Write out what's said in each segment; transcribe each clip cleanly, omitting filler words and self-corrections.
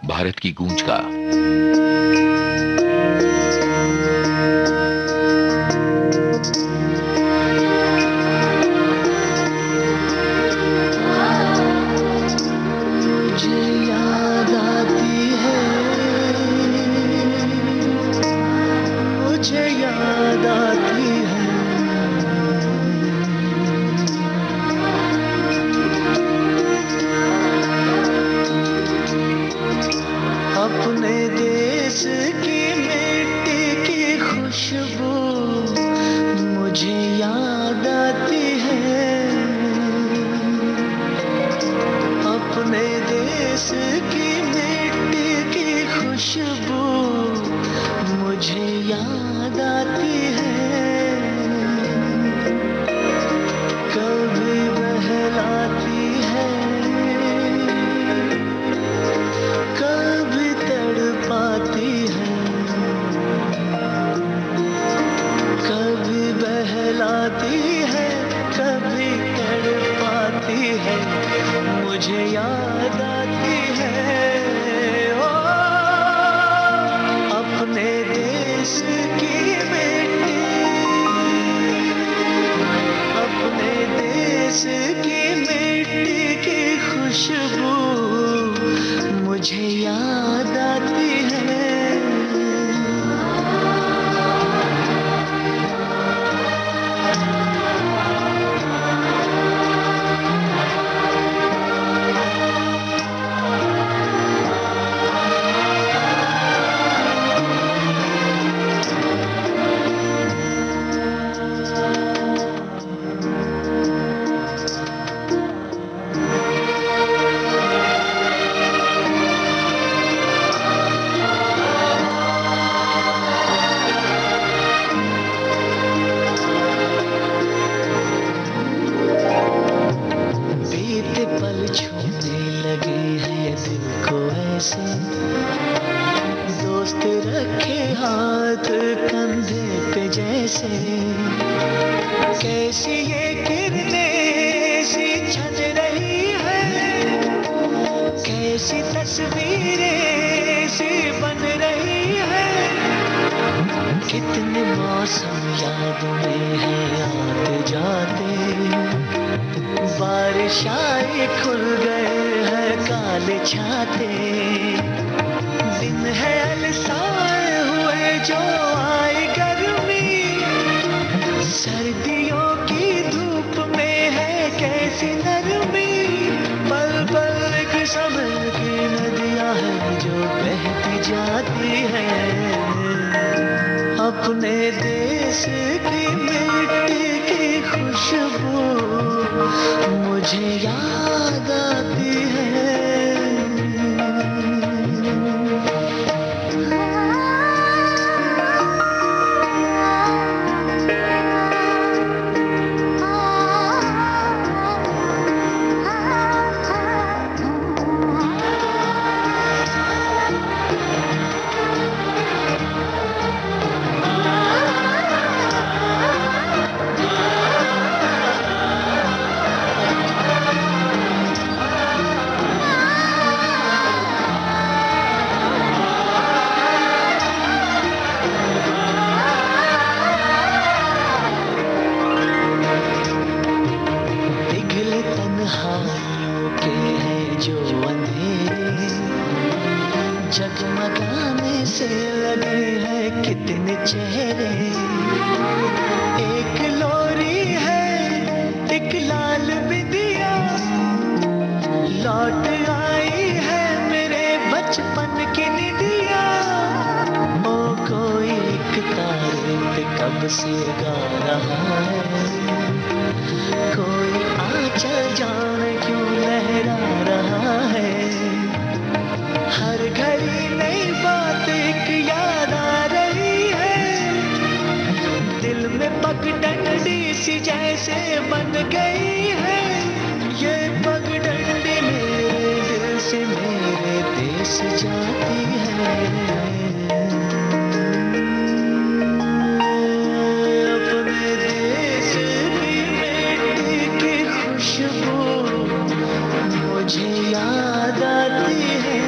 भारत की गूंज का। मुझे याद आती है, मुझे याद आती है, अपने देश की मिट्टी की खुशबू मुझे याद आती है, अपने देश की मिट्टी की खुशबू मुझे याद आती है, कभी बहलाती है, कभी तड़पाती है, कभी बहलाती है, कभी तड़पाती है, मुझे याद आती है। ओ अपने देश की मिट्टी, अपने देश की मिट्टी की खुशबू मुझे याद आती है। बीते पल छूने लगे हैं दिल को ऐसे, दोस्त रखे हाथ कंधे पे जैसे, कैसी ये किरणें सी छन रही है, कैसी तस्वीरें सी बन रही है, कितने मौसम याद में है आते जाते, बारिश आई खुल गए हैं काले छाते, दिन है अलसाए हुए जो आई गर्मी, सर्दियों की धूप में है कैसी नरमी, पल पल एक समय की नदियां हैं जो बहती जाती हैं, अपने देश की मिट्टी की खुशबू मुझे याद आती है। पिघले तन्हाइयों के हैं जो अंधेरे, जगमगाने से लगे हैं कितने चेहरे, एक लोरी है एक लाल बिंदिया, लौट आई है मेरे बचपन की निदिया, ओ कोई एक तारे पे कब से गा रहा है, कोई आंचल जाने क्यों लहरा रहा है, हर घड़ी नई बात एक याद आ रही है, दिल में पगडंडी सी जैसे बन गई है, ये पगडंडी मेरे दिल से मेरे देश जाती है, अपने देश की मिट्टी की खुशबू मुझे याद आती है।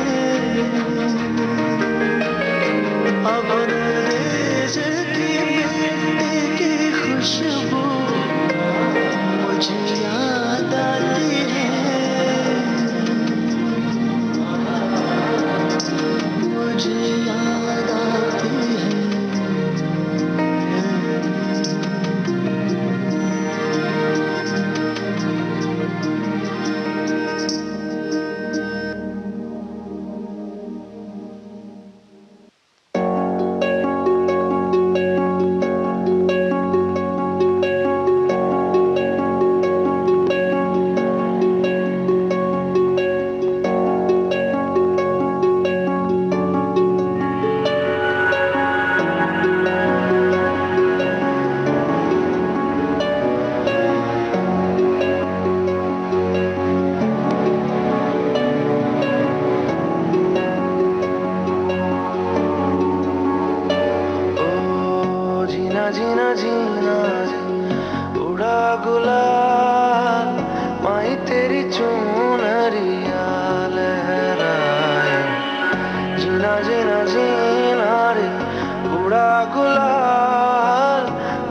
जीना जीना जीना रे उड़ा गुलाल,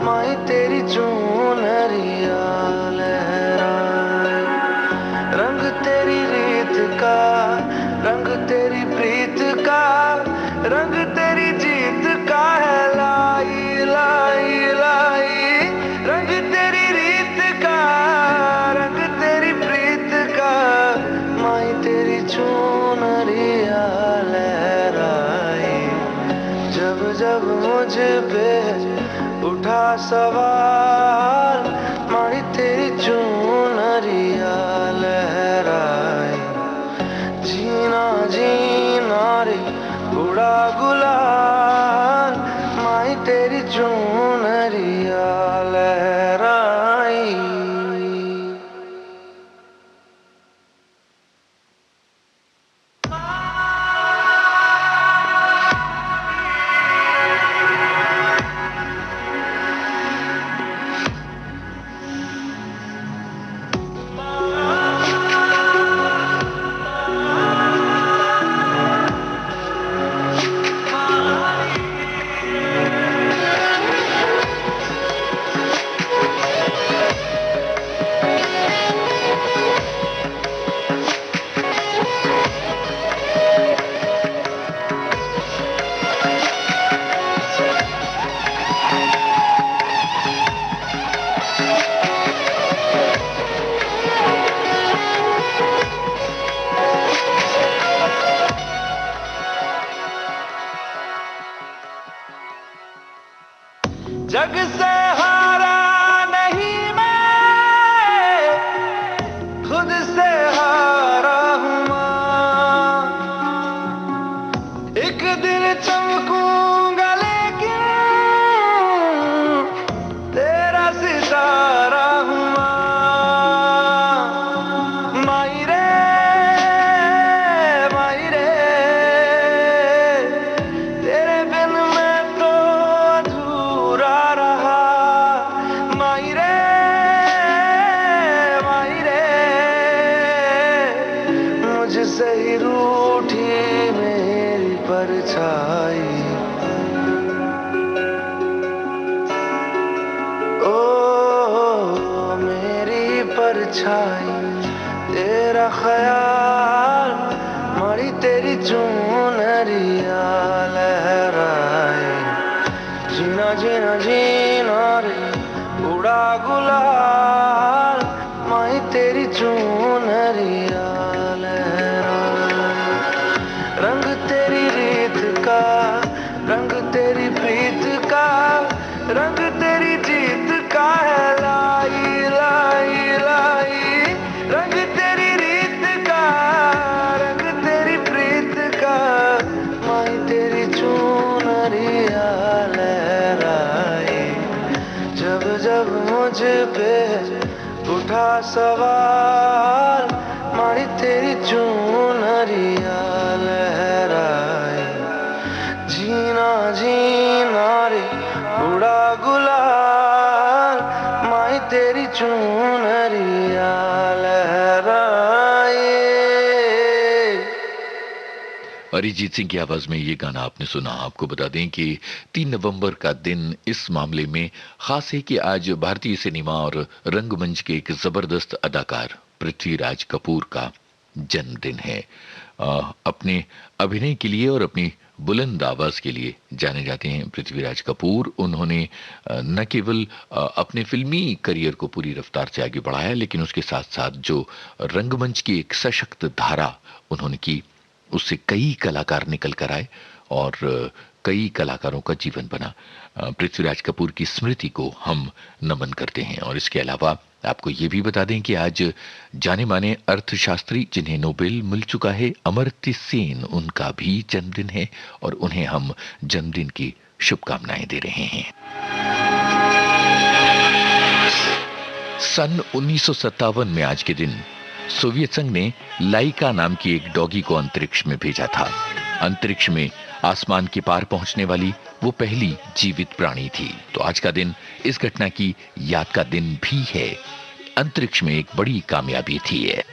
माही तेरी चुनरिया लहराए। रंग तेरी रीत का, रंग तेरी प्रीत का, रंग तेरी जीत का है लाई लाई लाई। रंग तेरी रीत का, रंग तेरी प्रीत का, माही तेरी चुनरिया लहराए। जब जब मुझ पे उठा सवाल, माही तेरी चुनरिया लहराए। जीना जीना रे उड़ा गुलाल, माही तेरी चुनरिया लहराई। जग से हारा नहीं मैं, खुद से हारा हूँ माँ। एक दिन चमकूंगा लेकिन तेरा सितारा हूँ माँ। माई रे तेरे बिन मैं तो अधूरा रहा। माई रे मुझसे ही रूठी मेरी परछाई। ओ मेरी परछाई, तेरा ख्याल, माही तेरी चुनरिया लहराए। जीना जीना जीना रे उड़ा गुलाल, माही तेरी चुनरिया लहराए। रंग तेरी रीत का, रंग तेरी प्रीत का, रंग तेरी जीत का है लाई लाई लाई। रंग तेरी रीत का, रंग तेरी प्रीत का, माही तेरी चुनरिया लहराए। जब जब मुझ पे उठा सवाल, माही तेरी चुनरिया लहराए। जीना जीना रे उड़ा गुलाल, माही तेरी चुनरिया लहराए। अरिजीत सिंह की आवाज में ये गाना आपने सुना। आपको बता दें कि 3 नवंबर का दिन इस मामले में खास है कि आज भारतीय सिनेमा और रंगमंच के एक जबरदस्त अदाकार पृथ्वीराज कपूर का जन्मदिन है। अपने अभिनय के लिए और अपनी बुलंद आवाज के लिए जाने जाते हैं पृथ्वीराज कपूर। उन्होंने न केवल अपने फिल्मी करियर को पूरी रफ्तार से आगे बढ़ाया, लेकिन उसके साथ साथ जो रंगमंच की एक सशक्त धारा उन्होंने की, उससे कई कलाकार निकल कर आए और कई कलाकारों का जीवन बना। पृथ्वीराज कपूर की स्मृति को हम नमन करते हैं। और इसके अलावा आपको ये भी बता दें कि आज जाने माने अर्थशास्त्री जिन्हें नोबेल मिल चुका है, अमर्त्य सेन, उनका भी जन्मदिन है और उन्हें हम जन्मदिन की शुभकामनाएं दे रहे हैं। सन 1957 में आज के दिन सोवियत संघ ने लाइका नाम की एक डॉगी को अंतरिक्ष में भेजा था। अंतरिक्ष में आसमान के पार पहुंचने वाली वो पहली जीवित प्राणी थी। तो आज का दिन इस घटना की याद का दिन भी है। अंतरिक्ष में एक बड़ी कामयाबी थी ये।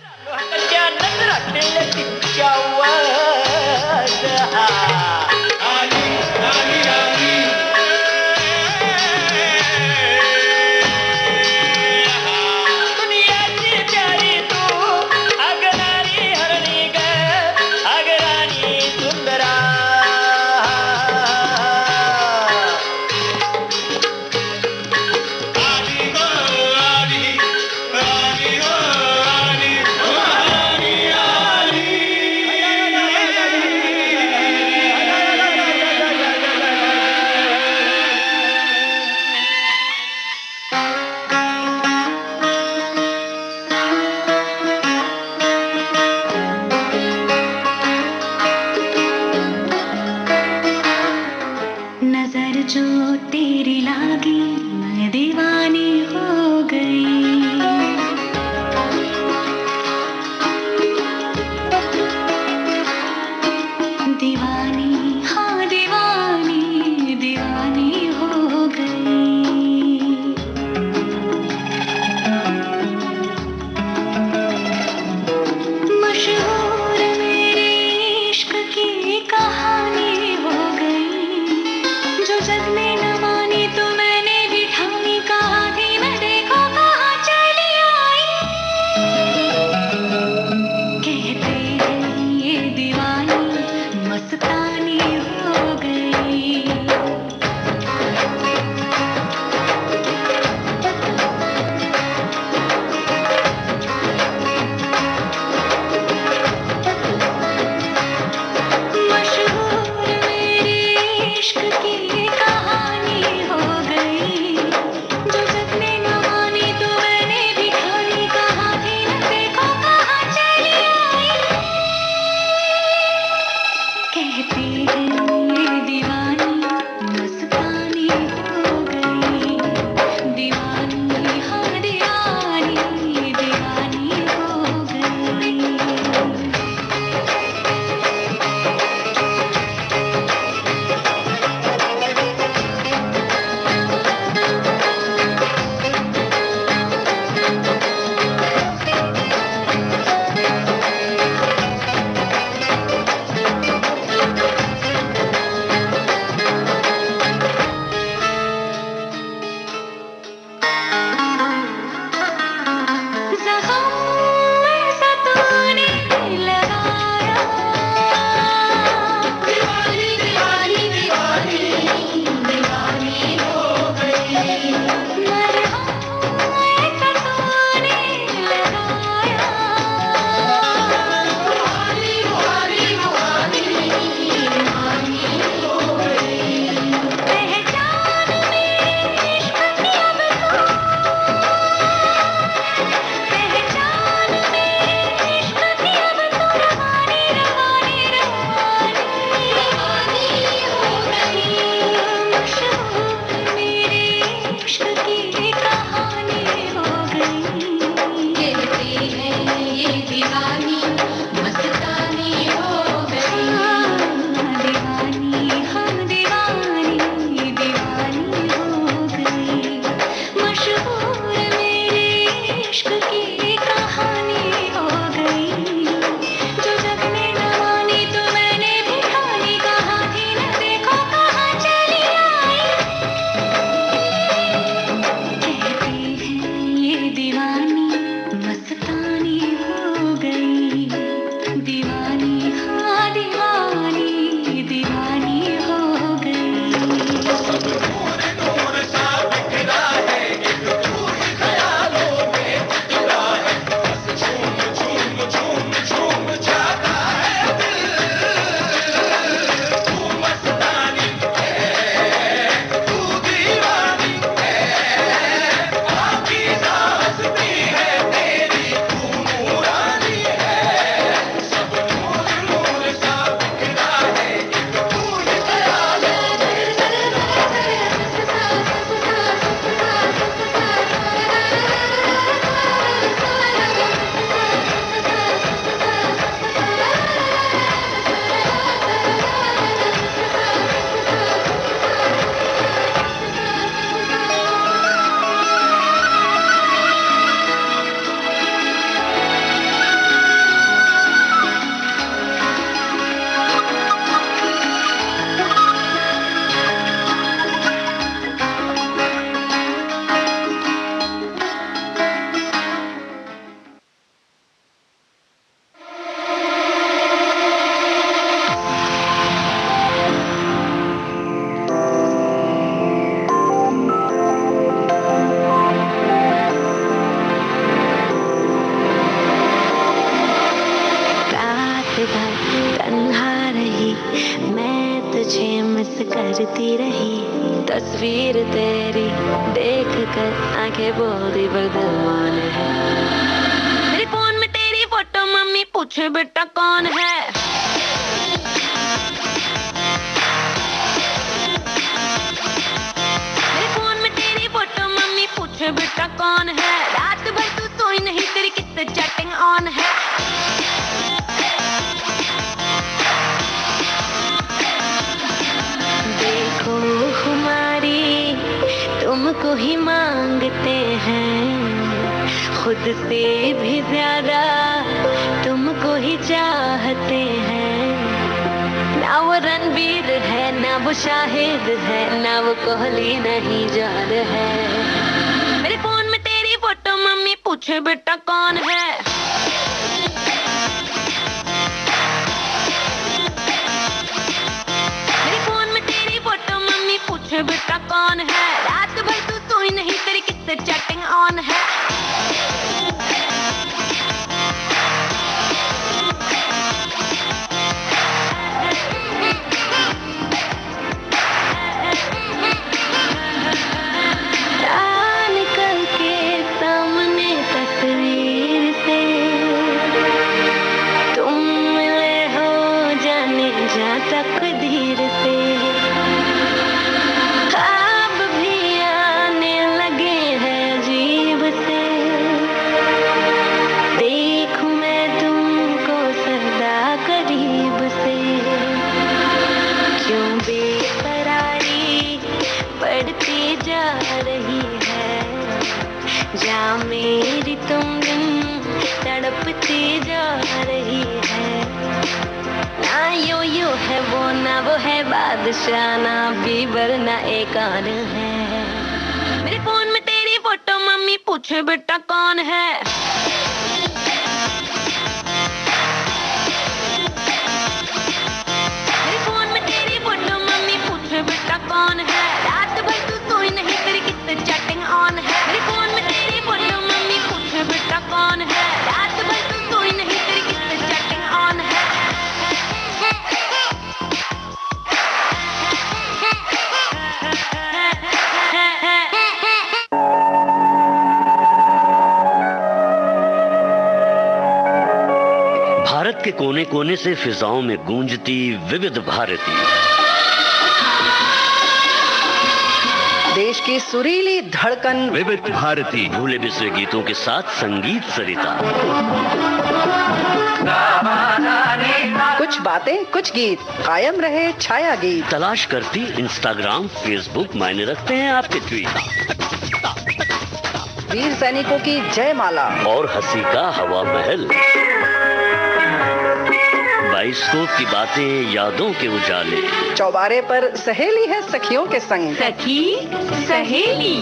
दीवानी हाँ दीवानी दीवानी हो गई। मशहूर मेरे इश्क की कहानी हो गई। जो जग में न मानी तो मैंने भी ठानी, कहा थी मैं देखो कहाँ चली आई। कहते हैं ये दीवानी मस्तानी हो गई। मशहूर मेरे इश्क की कहानी हो गई। जो जग ने न मानी तो मैंने भी ठानी, कहा थी न देखो कहाँ चली आई। कहते हैं ये दीवानी मस्तानी हो गई। दीवानी हाँ दीवानी दीवानी हो गई। ज़ख़म ऐसा तूने लगाया। दीवानी दीवानी दीवानी दीवानी हो गई। मरहम ऐसा तूने लगाया। दीवानी दीवानी दीवानी हो गई। पहचान मेरे इश्क की अब तू, पहचान मेरे इश्क की अब तू रवानी रवानी रवानी हो गई। मशहूर मेरे इश्क की कहानी हो गई। कहते हैं ये दीवानी मस्तानी हो गई। दीवानी हाँ दीवानी दीवानी हो गई। मशहूर मेरे इश्क की कहानी हो गई। जो जग ने न मानी तो मैंने भी ठानी, कहा थी न देखो कहाँ चली आई। कहते हैं ये दीवानी मस्तानी हो गई। दीवानी हाँ दीवानी दीवानी हो गई। करती रही तस्वीर तेरी देख कर आंखें बोलती पर दिल माने है। मेरे फोन में तेरी फोटो मम्मी पूछे बेटा कौन है। मेरे फोन में तेरी फोटो मम्मी पूछे बेटा कौन है। रात भर तू सोई नहीं तेरी किससे चैटिंग ऑन है। तुमको ही मांगते हैं, खुद से भी ज्यादा तुमको ही चाहते हैं। ना वो रणबीर है, ना वो शाहिद है, ना वो कोहली, नहीं जान है। मेरे फोन में तेरी फोटो, मम्मी पूछे बेटा कौन है। मेरे फोन में तेरी फोटो, मम्मी पूछे बेटा कौन है। रात भर तू सोई नहीं, तेरी किससे चैटिंग ऑन है। निकल के सामने तस्वीर से तुम मिले हो, जाने जा तकदीर से। ख्वाब भी आने लगे हैं अजीब से। देखूं मैं तुमको सदा करीब से। क्यों बेकरारी बढ़ती जा रही है, जा मेरी तुम दिन तड़पती जा रही है। ना यो है वो, ना वो है बादशाह, ना बीबर, ना एक और है। मेरे फोन में तेरी फोटो, मम्मी पूछे बेटा कौन है। मेरे फोन में तेरी फोटो, मम्मी पूछे बेटा कौन है। रात भर तू सोई नहीं, तेरी किससे चैटिंग ऑन है। मेरे फोन में तेरी फोटो, मम्मी पूछे बेटा कौन है। रात भर तू सोई नहीं, तेरी किससे चैटिंग ऑन है। भारत के कोने कोने से फिजाओं में गूंजती विविध भारती, देश की सुरीली धड़कन विविध भारती, भूले बिसरे गीतों के साथ संगीत सरिता। कुछ बातें, कुछ गीत, कायम रहे छाया गीत। तलाश करती इंस्टाग्राम, फेसबुक, मायने रखते हैं आपके ट्वीट। वीर सैनिकों की जयमाला और हंसी का हवा महल, बाइस्कोप की बातें, यादों के उजाले। चौबारे पर सहेली है सखियों के संग। सखी सहेली,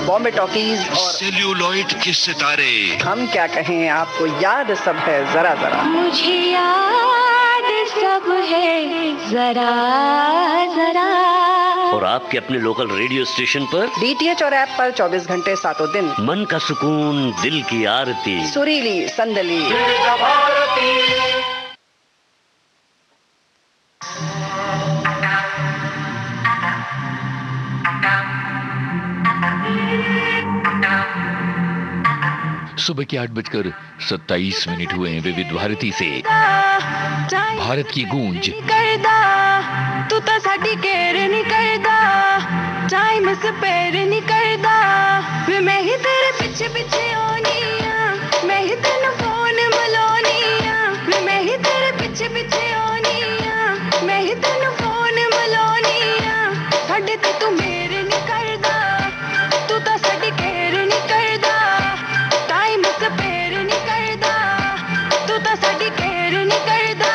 बॉम्बे टॉकीज और सेल्यूलॉइड के सितारे। हम क्या कहें, आपको याद सब है जरा जरा। मुझे याद सब है जरा जरा। और आपके अपने लोकल रेडियो स्टेशन पर, DTH और ऐप पर 24 घंटे सातों दिन। मन का सुकून, दिल की आरती, सुरीली संदली। सुबह के 8:27 हुए हैं। विविध भारती से भारत की गूंज। तू तो साडी केयर नहीं करदा, टाइम स्पेयर नहीं करदा। वे मैं ही तेरे पीछे पीछे आनी आ, मैं ही तेनु फोन मिलानी आ। वे मैं ही तेरे पीछे पीछे आनी आ, मैं ही तेनु फोन मिलानी आ। साडे ते तू मेरे नहीं करदा, तू तो साडी केयर नहीं करदा, टाइम स्पेयर नहीं करदा, तू तो साडी केयर नहीं करदा।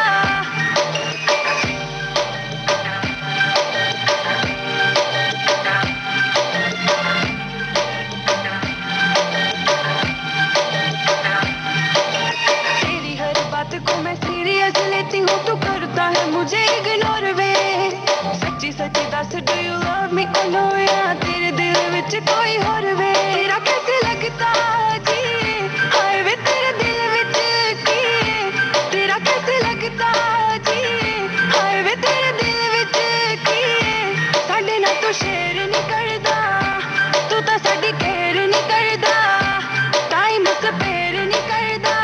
तू करता है मुझे इग्नोर वे, सच्ची सच्ची दस do you love me I know या तेरे दिल विच कोई और वे। तेरा कैसे लगता जी, हाय वे तेरे दिल विच की, तेरा कैसे लगता जी, हाय वे तेरे दिल विच की। साडे नाल तू शेयर नहीं करदा, तू तो साडी केयर नहीं करदा, टाइम स्पेयर नहीं करदा,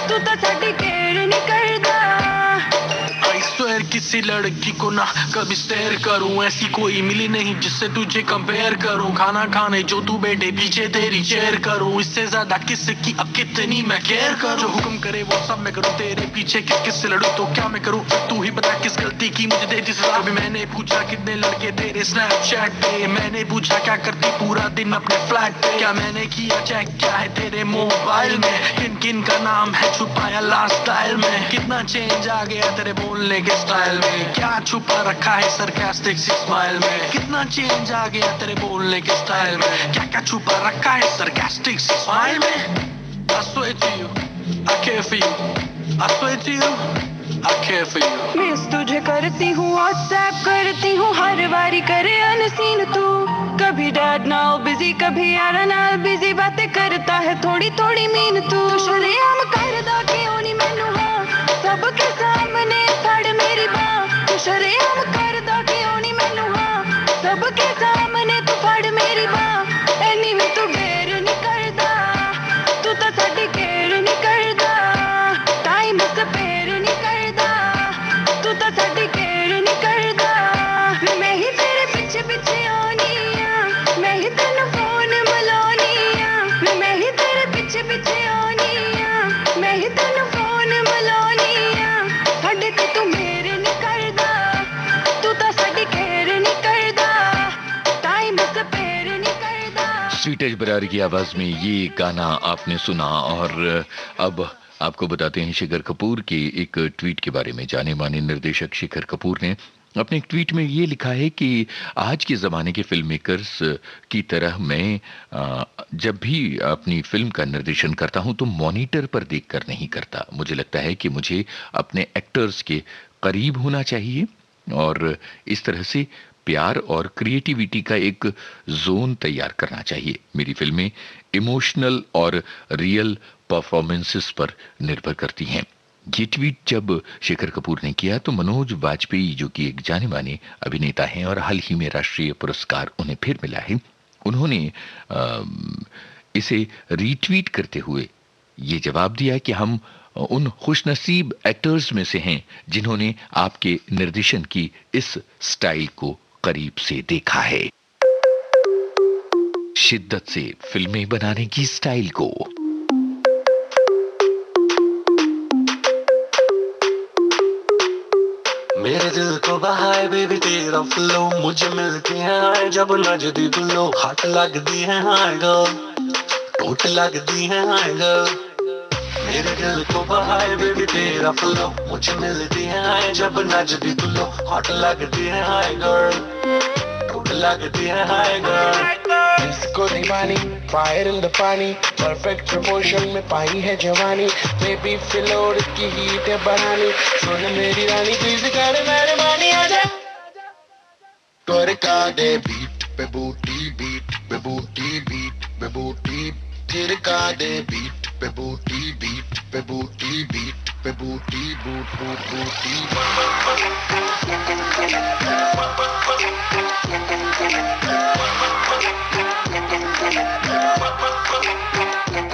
तू तो साडी केयर नहीं करदा। I swear किसी लड़की को ना कभी स्टेयर करूं, ऐसी कोई मिली नहीं जिससे तुझे कंपेयर करूं। खाना खाने जो तू बैठे पीछे तेरी चेयर करूं, इससे ज्यादा किसकी अब कितनी मैं केयर करूं। जो हुक्म करे वो सब मैं करूं, तेरे पीछे किस किस से लड़ूं तो क्या मैं करूं। तू ही बता किस गलती की मुझे दे जिस कभी मैंने पूछा कितने लड़के तेरे स्नैपचैट पे, मैंने पूछा क्या करती पूरा दिन अपने फ्लैट पे, क्या मैंने किया चेक क्या है तेरे मोबाइल में, किन किन का नाम है छुपाया लास्ट स्टाइल में, कितना चेंज आ गया तेरे बोलने के स्टाइल में, क्या छुपा रखा है सरकास्टिक स्माइल में, कितना चेंज आ गया तेरे बोलने के स्टाइल में, क्या क्या छुपा रखा है सरकास्टिक स्माइल में। I swear to you, I care for you. I swear to you, I care for you. Miss तुझे करती हूँ, व्हाट्सएप करती हूँ, हर बारी करे अनसीन तू। कभी डैड नाउ बिजी, कभी यार नाल बिजी, बातें करता है थोड़ी थोड़ी मीन तू। शरेआम करदा क्यों नहीं मैनू हाँ, सबके सामने फड़ मेरी बाँ। तू शरेआम करदा क्यों नहीं मैनू हाँ, सबके सामने तू फड़ मेरी बाँ। एनी भी तू ढेर नहीं करदा, तू तो साडी केयर नहीं करदा, टाइम स्पेयर नहीं करदा, तू तो साडी केयर नहीं करदा। मैं ही तेरे पीछे पीछे आनी आ, मैं ही तेनू फोन मिलानी आ, मैं ही तेरे पीछे पीछे आनी आ, मैं ही तेनू फोन मिलानी आ। साडे ते तू मेरे नहीं करदा, तू तो साडी केयर नहीं करदा, टाइम स्पेयर नहीं करदा। स्वीटेज बरारी की आवाज में ये गाना आपने सुना। और अब आपको बताते हैं शिखर कपूर के एक ट्वीट के बारे में। जाने माने निर्देशक शिखर कपूर ने अपने एक ट्वीट में ये लिखा है कि आज के ज़माने के फिल्म मेकर्स की तरह मैं जब भी अपनी फिल्म का निर्देशन करता हूं तो मॉनिटर पर देखकर नहीं करता। मुझे लगता है कि मुझे अपने एक्टर्स के करीब होना चाहिए और इस तरह से प्यार और क्रिएटिविटी का एक जोन तैयार करना चाहिए। मेरी फिल्में इमोशनल और रियल परफॉर्मेंसेस पर निर्भर करती हैं। ये ट्वीट जब शेखर कपूर ने किया तो मनोज वाजपेयी, जो कि एक जाने माने अभिनेता हैं और हाल ही में राष्ट्रीय पुरस्कार उन्हें फिर मिला है, उन्होंने इसे रीट्वीट करते हुए ये जवाब दिया कि हम उन खुशनसीब एक्टर्स में से हैं जिन्होंने आपके निर्देशन की इस स्टाइल को करीब से देखा है। शिद्दत से फिल्में बनाने की स्टाइल को। मेरे दिल को बहाए बेबी तेरा फ्लो, मुझे मिलती है हाय जब नजदी तू लो, हाथ लगदी है हाय गर्ल, टोट लगदी है हाय गर्ल। मेरे दिल को बहाए बेबी तेरा फ्लो, मुझे मिलती है हाय जब नजदी तू लो, हाथ लगदी है हाय गर्ल, टोट लगदी है हाय गर्ल। इसको दीवानी फायर इन द पानी, परफेक्ट प्रपोर्शन में पाई है जवानी, बेबी फ्लोर की हीट है बढ़ानी, सुन मेरी रानी प्लीज कर मेरे मानी आजा। त्वरका दे बीट पे बूटी, बीट पे बूटी, बीट पे बूटी, थिरका दे बीट पे बूटी, बीट पे बूटी, बीट पे बूटी, बूट बूट बूटी।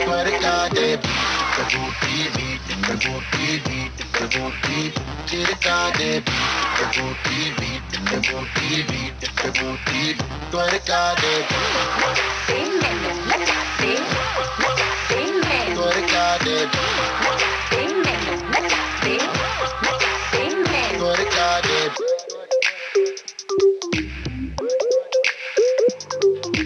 त्वरका दे बीट पे बूटी, बीट पे बूटी, बीट पे बूटी, थिरका दे बीट पे बूटी, बीट पे बूटी, बीट पे बूटी, त्वरका दे त्वरका दे त्वरका दे।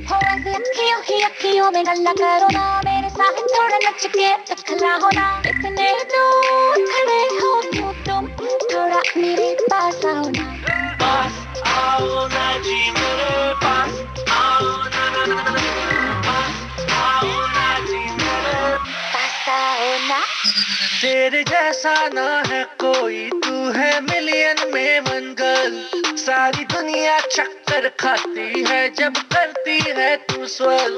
हो ऐसे अखियों ही अखियों में गल्ला करो ना, मेरे साथ थोड़ा नच के तखला हो ना, इतने दूर खड़े हो क्यों तुम, थोड़ा मेरे पास आओ ना, पास आओ ना जी मेरे पास आओ ना, पास आओ ना जी मेरे पास आओ ना। तेरे जैसा ना है कोई, तू है मिलियन में वन गर्ल, सारी दुनिया चक्कर खाती है जब करती है तू स्वर्ल,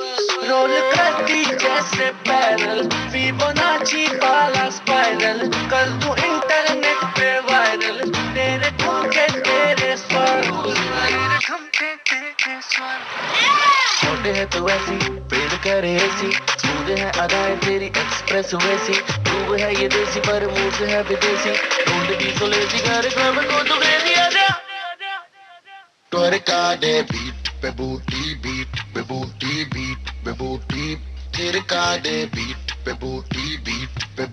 रोल करती जैसे पैरल, फिबोनाची वाला स्पाइरल, कल तू इंटरनेट पे वायरल, तेरे ठुमके तेरे स्वर, तेरे ठुमके तेरे स्वर। छोटे है तो ऐसी पेड़ करे ऐसी, स्मूथ है अदाएं तेरी एक्सप्रेस वैसी, रूब है ये देसी पर मूड है विदेशी, ढूंढ दी तो लेती सारे क्लब को तू क्रेजी आजा त्वरिका दे बीट पे बूटी तिरका दे बीट पे बूटी बीट पे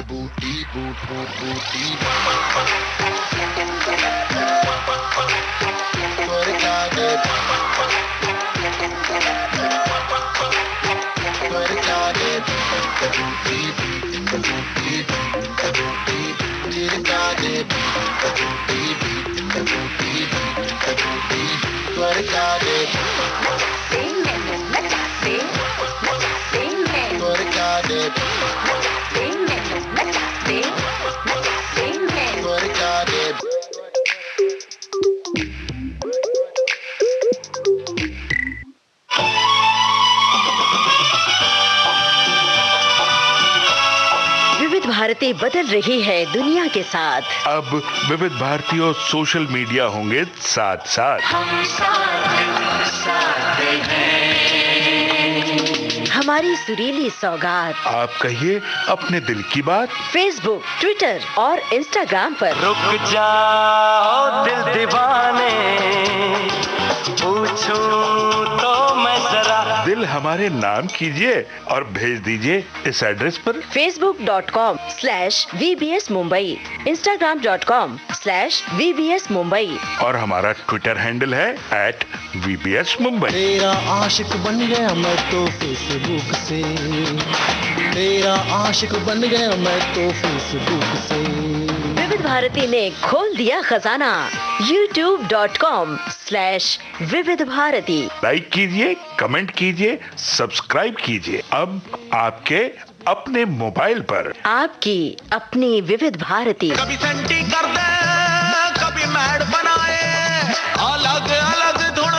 बूटी बूट बूटी त्वरिका दे बीट पे बूटी तिरका दे बीट पे बूटी त्वरिका दे विविध भारती बदल रही है दुनिया के साथ। अब विविध भारती और सोशल मीडिया होंगे साथ साथ। हमारी सुरीली सौगात आप कहिए अपने दिल की बात। फेसबुक, ट्विटर और इंस्टाग्राम पर। रुक जाओ दिल दीवाने, पूछूं तो मैं जरा। दिल हमारे नाम कीजिए और भेज दीजिए इस एड्रेस पर। facebook.com/VBS Mumbai, Instagram.com/VBS Mumbai और हमारा ट्विटर हैंडल है @VBS Mumbai। तेरा आशिक बन गया मैं तो फेसबुक से, तेरा आशिक बन गया मैं तो फेसबुक से। विविध भारती ने खोल दिया खजाना। youtube.com/विविध भारती। लाइक कीजिए, कमेंट कीजिए, सब्सक्राइब कीजिए। अब आपके अपने मोबाइल पर आपकी अपनी विविध भारती। कभी सेंटी कर दे, कभी मैड बनाए, अलग अलग धुन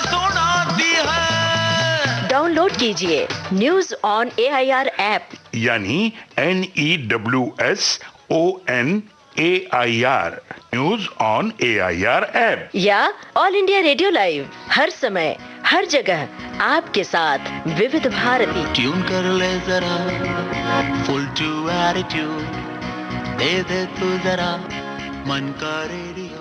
सुनाती है। डाउनलोड कीजिए न्यूज ऑन AIR ऐप, यानी NEWSONAIR news on AIR app, या ऑल इंडिया रेडियो लाइव, हर समय हर जगह आपके साथ विविध भारती। ट्यून कर ले जरा, फुल टू एटीट्यूड दे दे तू जरा मन का रेडियो।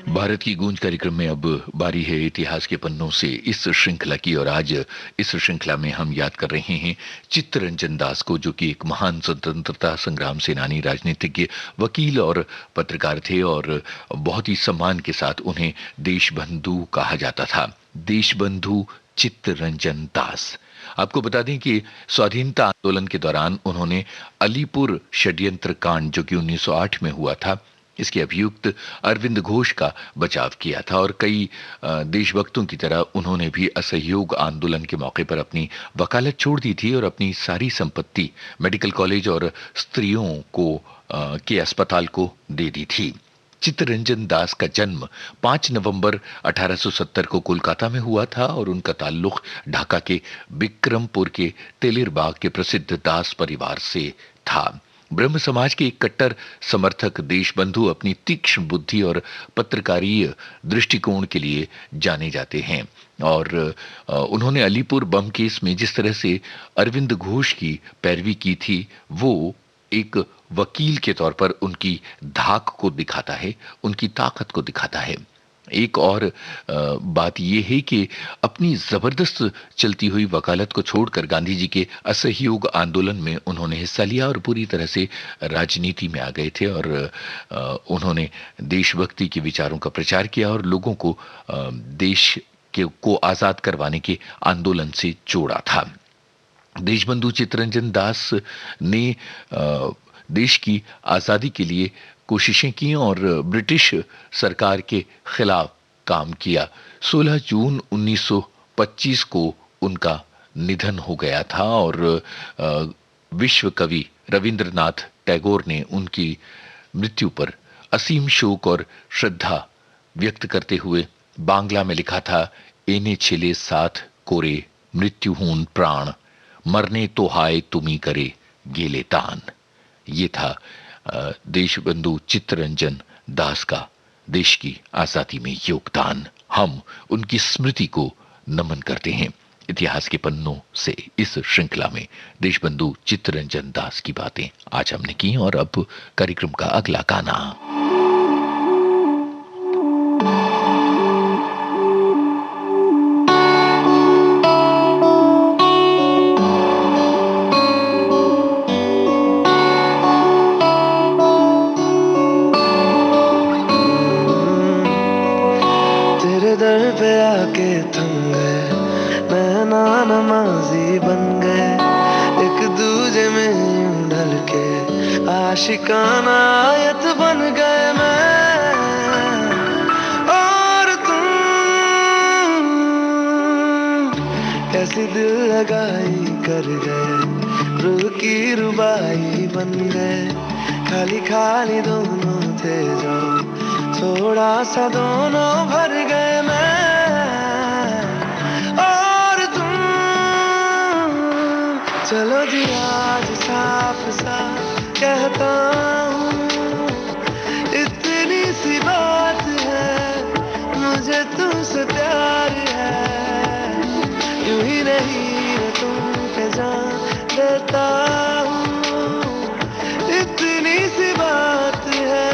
भारत की गूंज कार्यक्रम में अब बारी है इतिहास के पन्नों से इस श्रृंखला की। और आज इस श्रृंखला में हम याद कर रहे हैं चित्तरंजन दास को, जो कि एक महान स्वतंत्रता संग्राम सेनानी, राजनीतिज्ञ, वकील और पत्रकार थे। और बहुत ही सम्मान के साथ उन्हें देशबंधु कहा जाता था। देशबंधु चित्तरंजन दास। आपको बता दें कि स्वाधीनता आंदोलन के दौरान उन्होंने अलीपुर षड्यंत्र कांड, जो कि 1908 में हुआ था, इसके अभियुक्त अरविंद घोष का बचाव किया था। और कई देशभक्तों की तरह उन्होंने भी असहयोग आंदोलन के मौके पर अपनी वकालत छोड़ दी थी और अपनी सारी संपत्ति मेडिकल कॉलेज और स्त्रियों को के अस्पताल को दे दी थी। चित्तरंजन दास का जन्म 5 नवंबर 1870 को कोलकाता में हुआ था और उनका ताल्लुक ढाका के बिक्रमपुर के तेलिरबाग के प्रसिद्ध दास परिवार से था। ब्रह्म समाज के एक कट्टर समर्थक देशबंधु अपनी तीक्ष्ण बुद्धि और पत्रकारीय दृष्टिकोण के लिए जाने जाते हैं। और उन्होंने अलीपुर बम केस में जिस तरह से अरविंद घोष की पैरवी की थी, वो एक वकील के तौर पर उनकी धाक को दिखाता है, उनकी ताकत को दिखाता है। एक और बात यह है कि अपनी जबरदस्त चलती हुई वकालत को छोड़कर गांधी जी के असहयोग आंदोलन में उन्होंने हिस्सा लिया और पूरी तरह से राजनीति में आ गए थे। और उन्होंने देशभक्ति के विचारों का प्रचार किया और लोगों को देश को आजाद करवाने के आंदोलन से जोड़ा था। देशबंधु चित्तरंजन दास ने देश की आजादी के लिए कोशिशें की और ब्रिटिश सरकार के खिलाफ काम किया। 16 जून 1925 को उनका निधन हो गया था और विश्व कवि रविंद्रनाथ टैगोर ने उनकी मृत्यु पर असीम शोक और श्रद्धा व्यक्त करते हुए बांग्ला में लिखा था, एने छिले साथ कोरे मृत्यु हून प्राण, मरने तो हाय तुमी करे गेले तान। ये था देशबंधु चित्तरंजन दास का देश की आजादी में योगदान। हम उनकी स्मृति को नमन करते हैं। इतिहास के पन्नों से इस श्रृंखला में देशबंधु चित्तरंजन दास की बातें आज हमने की और अब कार्यक्रम का अगला गाना। तेरे दर पे आके थम गए, नैना नमाजी बन गए, एक दूजे में यूं ढल के आशिकाना आयत बन गए मैं और तुम। कैसी दिल लगाई कर गए, रूह की रुबाई बन गए, खाली खाली दोनों थे जो थोड़ा सा दोनों भर गए मैं और तुम। चलो जी आज साफ साफ कहता हूँ, इतनी सी बात है, मुझे तुमसे प्यार है, यूं ही नहीं मैं तुम पे जान देता हूँ, इतनी सी बात है,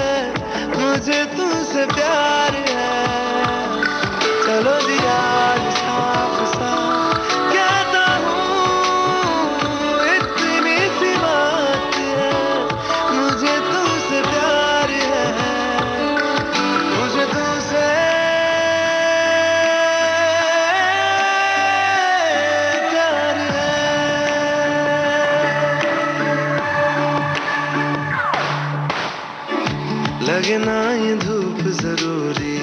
मुझे तुमसे प्यार है। चलो जी आज साफ साफ कहता हूँ, इतनी सी बात है, मुझे तुमसे प्यार है, मुझे तुमसे प्यार है। लगे ना ये धूप जरूरी,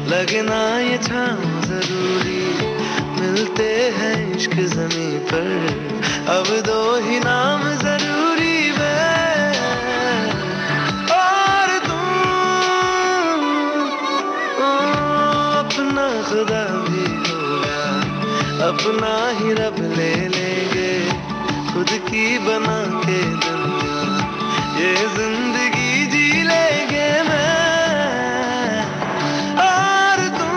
लगे ना ये छाँव जरूरी, मिलते हैं इश्क ज़मीं पर, अब दो ही नाम जरूरी वे और तुम। अपना खुदा भी होगा, अपना ही रब ले लेंगे, खुद की बना के दुनिया ये जिंदगी जी लेंगे मैं और तुम।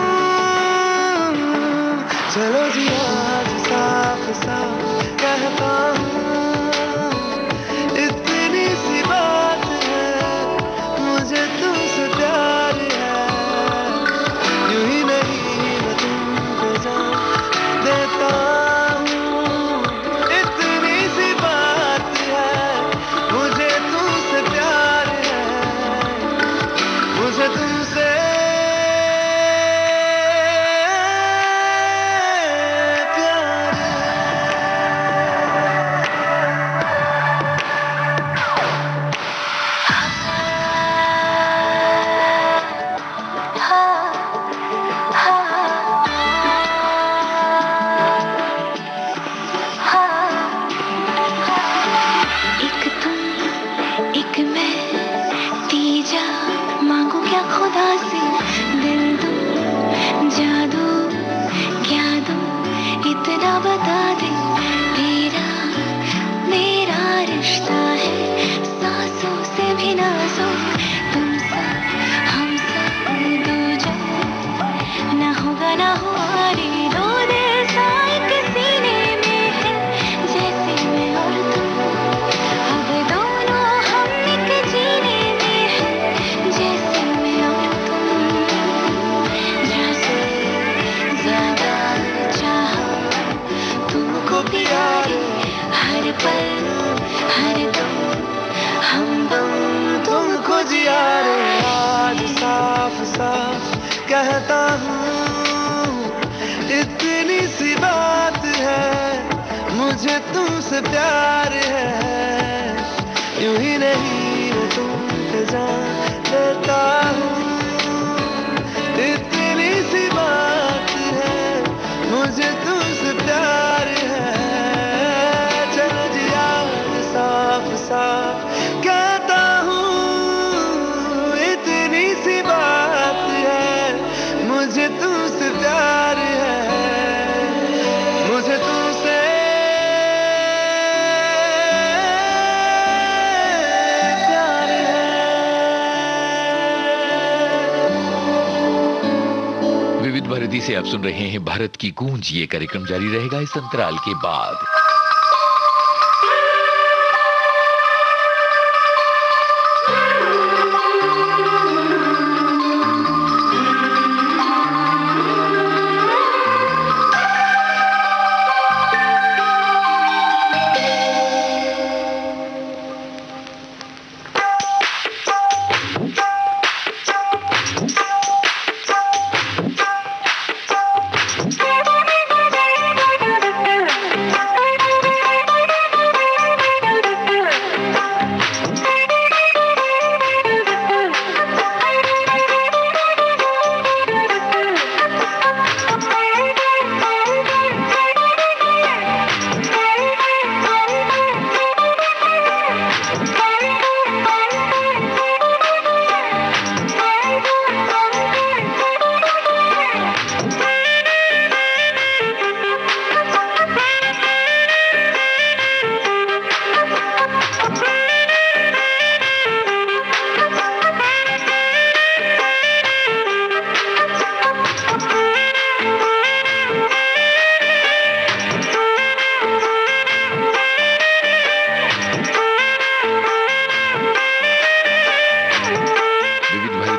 चलो जी आज साफ साफ कहता हूँ, इतनी सी बात है, मुझे तुमसे प्यार है, यूं ही नहीं मैं तुमको जान देता हूँ, इतनी सी बात है, मुझे तुमसे प्यार है, मुझे तुमसे एक तुम एक मैं, तीजा मांगू क्या खुदा से, दिल दूं जादू क्या दूं, इतना बता दे, तेरा मेरा रिश्ता है सांसों से भी नाजुक, तुम सब हम सब दूजा, ना होगा ना हुआ रे, दो दिल साथ सीने में है, जैसे मैं और तुम, अब दोनों हम एक जीने में है, जैसे मैं और तुम, जैसे ज्यादा चाहा तुमको प्यारे, हर पल हर दम हमदम तुमको जिया रे। आज साफ साफ कहता हूँ, इतनी सी बात है, मुझे तुमसे प्यार है, यूं ही नहीं मैं तुम पे जान देता हूँ, इतनी सी बात है, मुझे तुमसे प्यार है। चलो जी आज साफ साफ कहता हूँ, इतनी सी बात है, मुझे तुमसे प्यार है, मुझे तुमसे प्यार है। विविध भारती से आप सुन रहे हैं भारत की गूंज। ये कार्यक्रम जारी रहेगा इस अंतराल के बाद।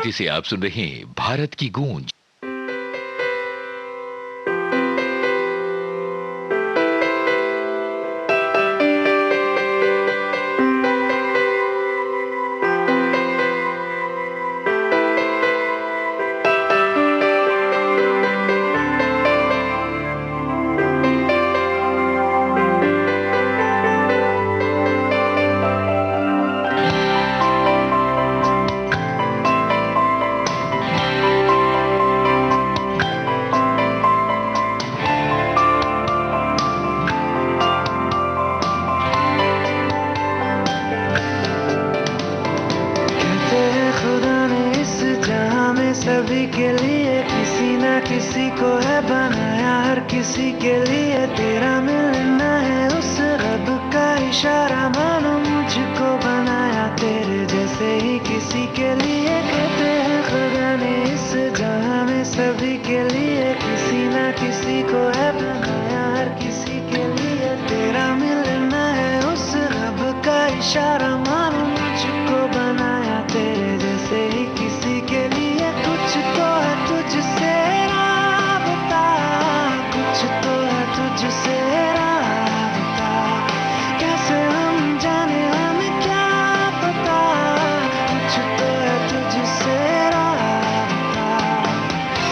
से आप सुन रहे हैं भारत की गूंज। सभी के लिए किसी ना किसी को है बनाया, हर किसी के लिए तेरा मिलना है उस रब का इशारा। मानो मुझको बनाया तेरे जैसे ही किसी के लिए। कहते हैं खुदा ने इस जहां में सभी के लिए किसी ना किसी को है बनाया, हर किसी के लिए तेरा मिलना है उस रब का इशारा। मानो मुझको बनाया तेरे जैसे ही किसी के लिए। कुछ तो है तुझसे राबता, कुछ तो है तुझसे राबता, कैसे हम जाने हमें क्या पता। कुछ तो है तुझसे राबता,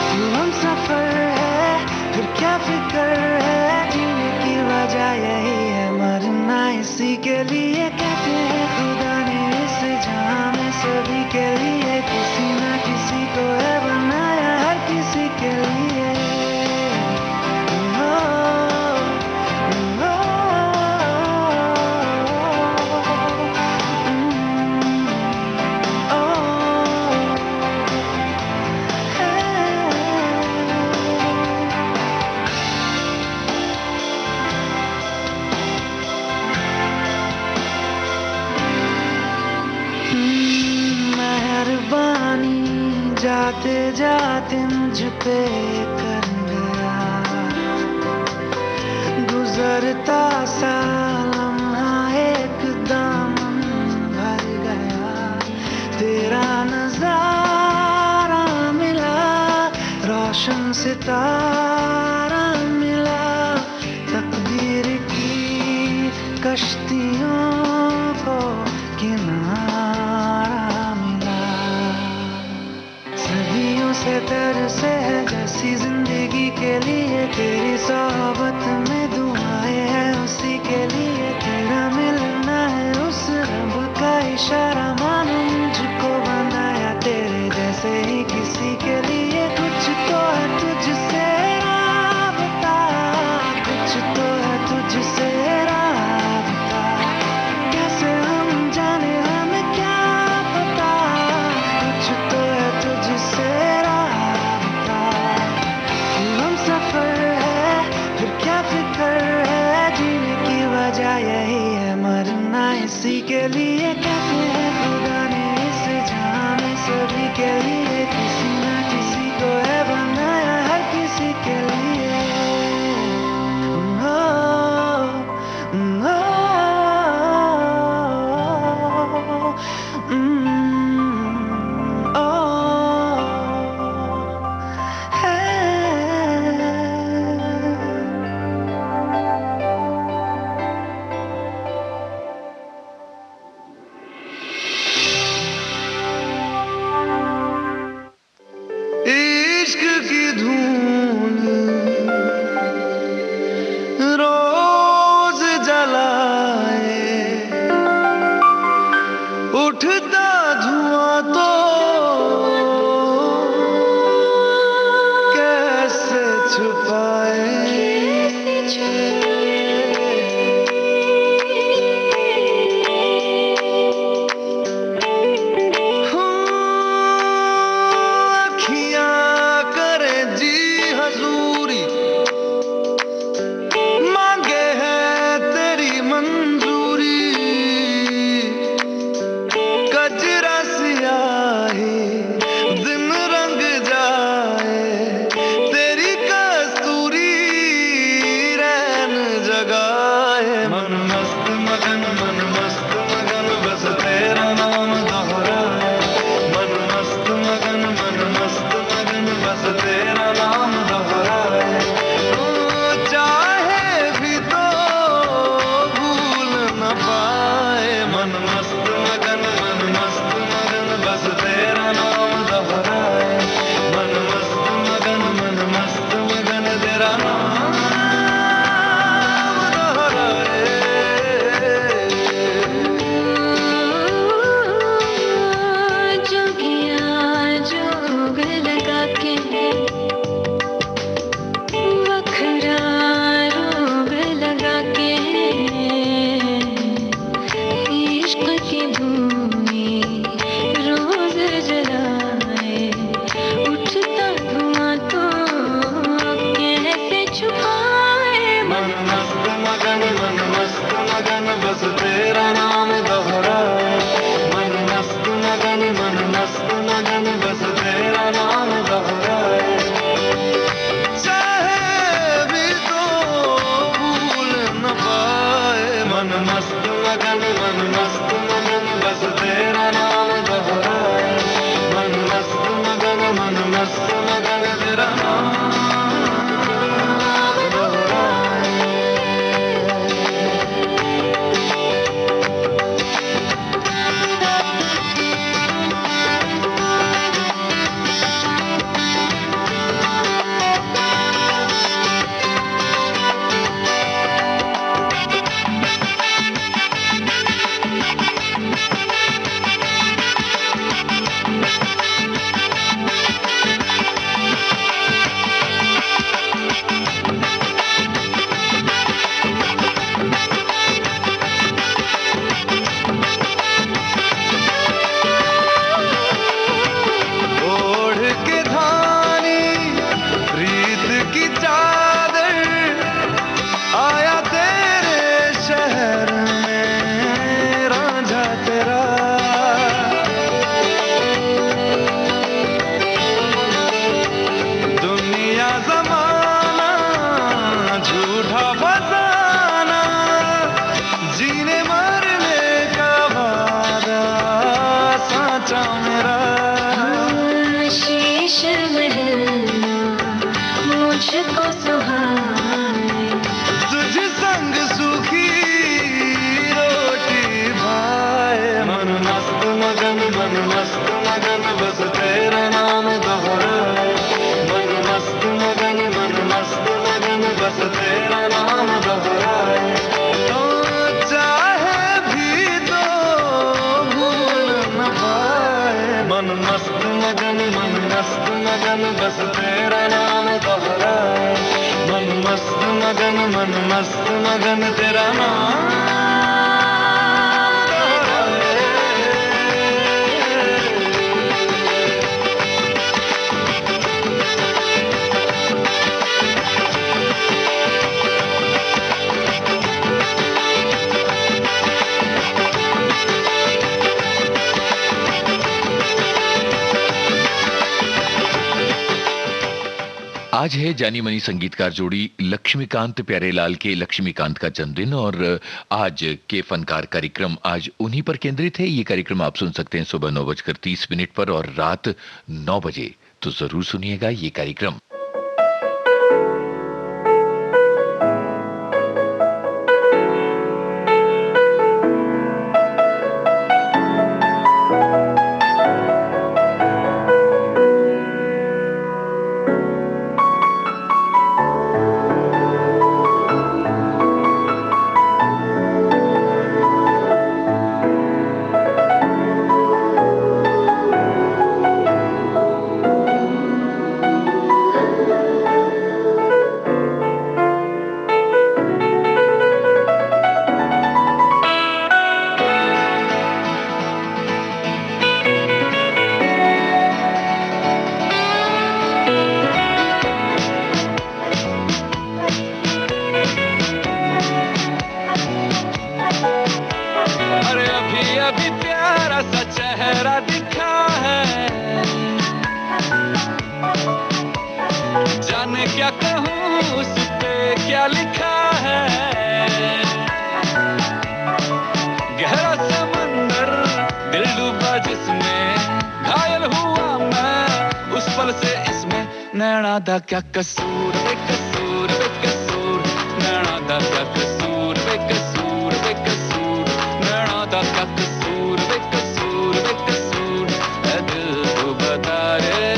तू हम सफर है फिर क्या फिक्र है। जीने की वजह यही है मरना इसी के लिए। कहते हैं खुदा ने इस जहां में सभी के लिए किसी ना किसी को है बनाया, हर किसी के लिए। मेहरबानी जाते जाते मुझ पे कर गया, गुजरता सा लम्हा एकदम भर गया। तेरा नजारा मिला, रोशन सितारा मिला, तकदीर की कश्तियों को किनारा मिला। सदियों से तरसे है जैसी जिंदगी के लिए, तेरी सोहबत में दुआएं हैं उसी के लिए। तेरा मिलना है उस रब का इशारा। मानो मुझको बनाया तेरे जैसे ही किसी के लिए। कुछ तो है तुझसे राबता, कुछ तो है तुझसे राबता, कैसे हम जाने हमें क्या पता। कुछ तो है तुझसे राबता, तू हम सफर है फिर क्या फिक्र की धूल रोज जलाए, उठता धुआं तो कैसे छुपाए। आज है जानी मानी संगीतकार जोड़ी लक्ष्मीकांत प्यारेलाल के लक्ष्मीकांत का जन्मदिन और आज के फनकार कार्यक्रम आज उन्हीं पर केंद्रित है। ये कार्यक्रम आप सुन सकते हैं सुबह 9:30 पर और रात 9 बजे। तो जरूर सुनिएगा ये कार्यक्रम। जिसमें घायल हुआ मैं उस पल से इसमें नैना दा क्या कसूर बेकसूर बेकसूर नैना दा क्या कसूर बेकसूर बेकसूर नैना दा क्या कसूर बेकसूर बेकसूर ऐ दिल तू बता रे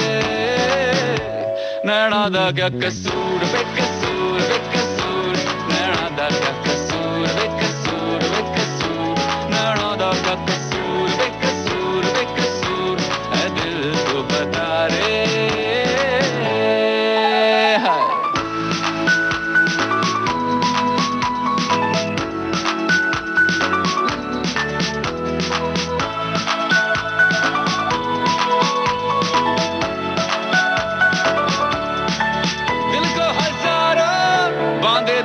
नैना दा क्या कसूर बेकसूर बेकसूर नैना दा क्या कसूर बेकसूर बेकसूर नैना दा क्या कसूर बेकसूर बेकसूर ऐ दिल तू बता रे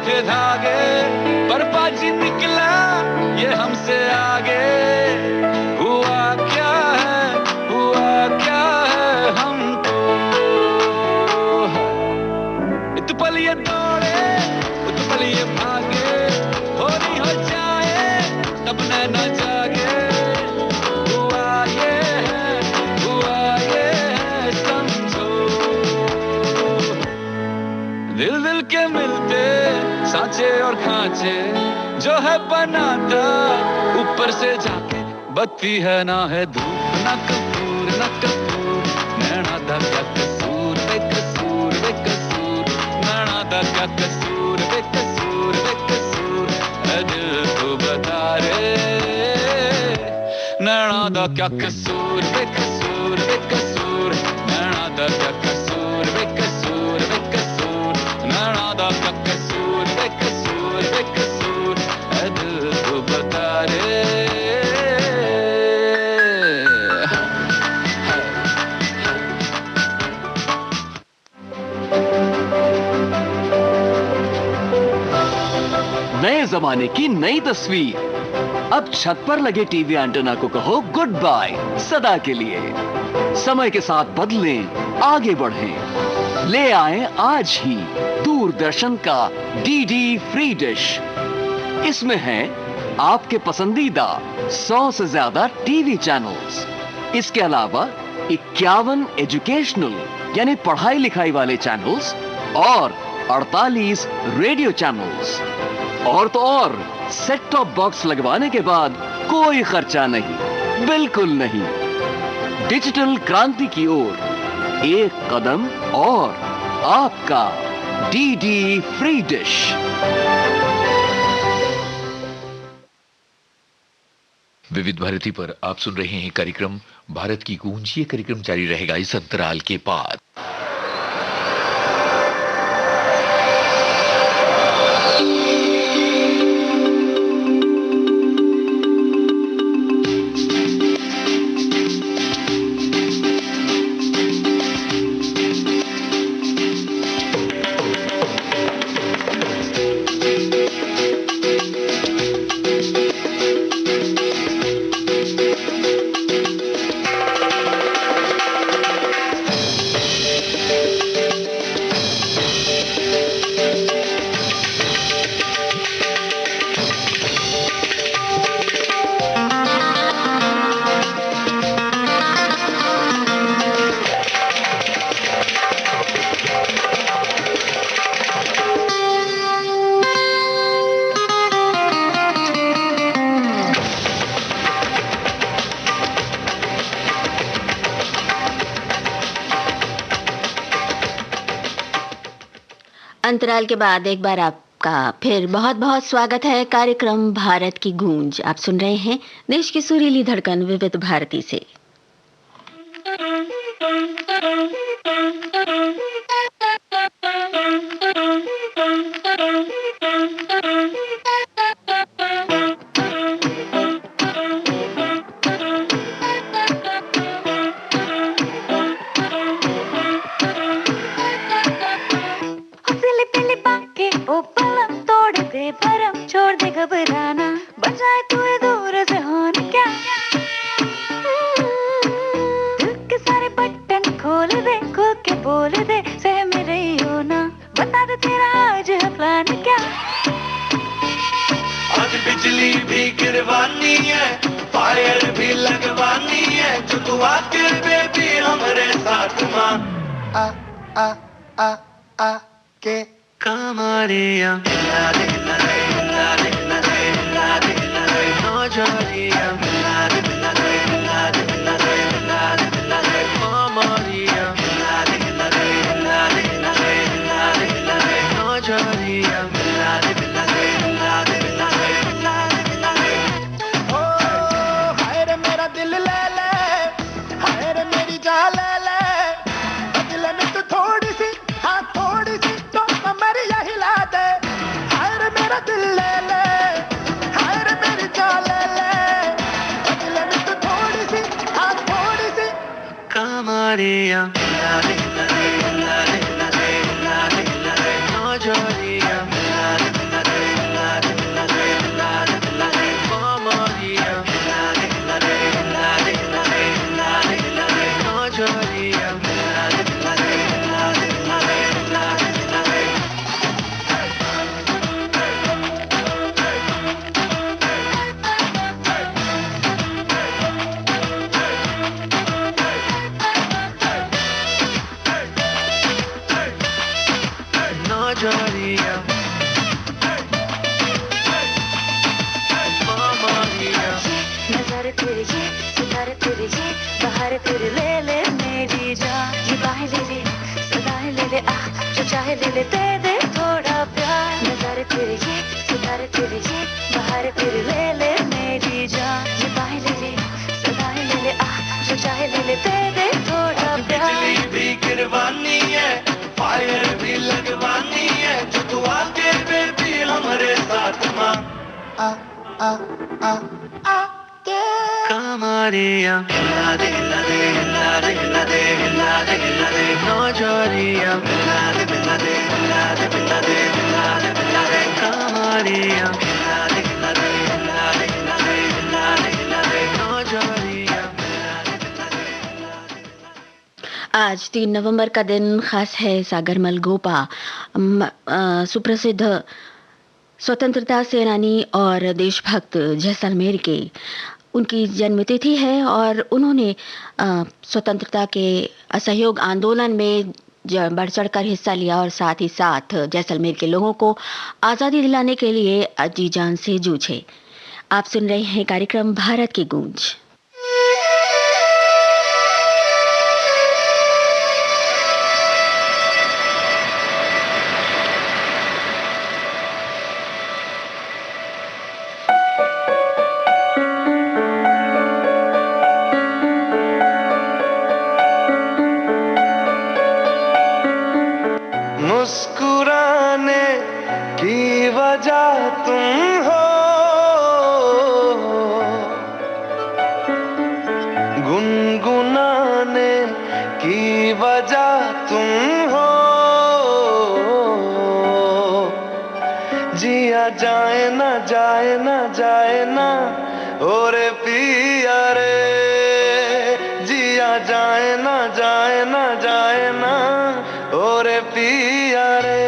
थे धागे पर बाजी निकला ये हमसे आगे हुआ क्या है हमको इत पल ये दौड़े उत पल ये भागे हो नहीं हो जाए तब न जागे हुआ ये है समझो दिल दिल के मिलते सांचे और खांचे जो है बनाता ऊपर से जाके बत्ती है ना है धूप ना कपूर नैना दा क्या कसूर बेकसूर बेकसूर नैना दा क्या कसूर बेकसूर बेकसूर ऐ दिल तू बता रे नैना दा क्या कसूर बेकसूर बेकसूर नैना दा क्या कसूर बेकसूर बेकसूर नैना दा क्या कसूर बेकसूर बेकसूर ऐ दिल तू बता रे नए जमाने की नई तस्वीर अब छत पर लगे टीवी एंटेना को कहो गुड बाय सदा के लिए समय के साथ बदलें आगे बढ़ें ले आए आज ही दूरदर्शन का डीडी फ्री डिश इसमें है आपके पसंदीदा 100 से ज्यादा टीवी चैनल्स इसके अलावा 51 एजुकेशनल यानी पढ़ाई लिखाई वाले चैनल्स और 48 रेडियो चैनल्स और तो और सेट टॉप बॉक्स लगवाने के बाद कोई खर्चा नहीं बिल्कुल नहीं डिजिटल क्रांति की ओर एक कदम और आपका डीडी फ्री डिश विविध भारती पर आप सुन रहे हैं कार्यक्रम भारत की गूंज। ये कार्यक्रम जारी रहेगा इस अंतराल के बाद। अंतराल के बाद एक बार आपका फिर बहुत बहुत स्वागत है कार्यक्रम भारत की गूंज। आप सुन रहे हैं देश की सुरीली धड़कन विविध भारती से। घबराना बजाए तू दूर से होन क्या दिल के सारे बटन खोल दे खुल के बोल दे सह मेरे हो ना बता दे तेरा आज है प्लान क्या आज बिजली भी गिरवानी है फायर भी लगवानी है तू आके बेबी हमरे साथ मां आ आ आ आ के कमरिया हिला दे हिला दे हिला दे हिला दे हिला दे हिला दे नौजरिया हिला दे हिला दे हिला दे हिला दे हिला दे हिला दे कमरिया हिला दे हिला दे हिला दे हिला दे हिला दे हिला दे नौजरिया हिला दे हिला दे हिला दे हिला दे हिला दे हिला दे ओ हाय रे मेरा दिल ले ले हाय रे मेरी जान ले ले दिल में तू थोड़ी सी हाँ थोड़ी सी तो कमरिया हिला दे हाय रे मेरा दिल ले ले हाय रे मेरी जान ले ले दिल में तू थोड़ी सी हाँ थोड़ी सी कमरिया हिला दे हिला दे हिला दे हिला दे हिला दे हिला दे नौजरिया हिला दे हिला दे हिला दे हिला दे हिला दे हिला दे कमरिया हिला दे हिला दे हिला दे हिला दे हिला दे हिला दे नौजरिया हिला दे हिला दे हिला दे हिला दे हिला दे हिला दे नौजरिया नजर तेरी ये सितारे तेरे ये बाहर तेरे ले ले मेरी जान ये बाहें ले ले सदाएं ले ले आ जो चाहे ले ले दे दे थोड़ा प्यार नजर तेरे ये सितारे तेरे ये बाहर तेरे ले ले मेरी जान ये बाहें ले ले सदाएं ले ले आ जो चाहे ले ले दे दे थोड़ा प्यार बिजली भी गिरवानी है फायर भी लगवानी है जो तू आके बेबी हमरे साथ मां आ आ आ आ के कमरिया हिला दे हिला दे हिला दे हिला दे हिला दे हिला दे नौजरिया हिला दे हिला दे हिला दे हिला दे हिला दे हिला दे कमरिया हिला दे हिला दे हिला दे हिला दे हिला दे हिला दे नौजरिया आज 3 नवंबर का दिन खास है सागरमल गोपा सुप्रसिद्ध स्वतंत्रता सेनानी और देशभक्त जैसलमेर के उनकी जन्मतिथि है और उन्होंने स्वतंत्रता के असहयोग आंदोलन में बढ़ चढ़कर हिस्सा लिया और साथ ही साथ जैसलमेर के लोगों को आज़ादी दिलाने के लिए जी जान से जूझे। आप सुन रहे हैं कार्यक्रम भारत की गूंज। मुस्कुराने की वजह तुम हो गुनगुनाने की वजह तुम हो जिया जाए ना जाए ना जाए ना और पिया रे जिया जाए ना जाए ना जाए ना और पिया रे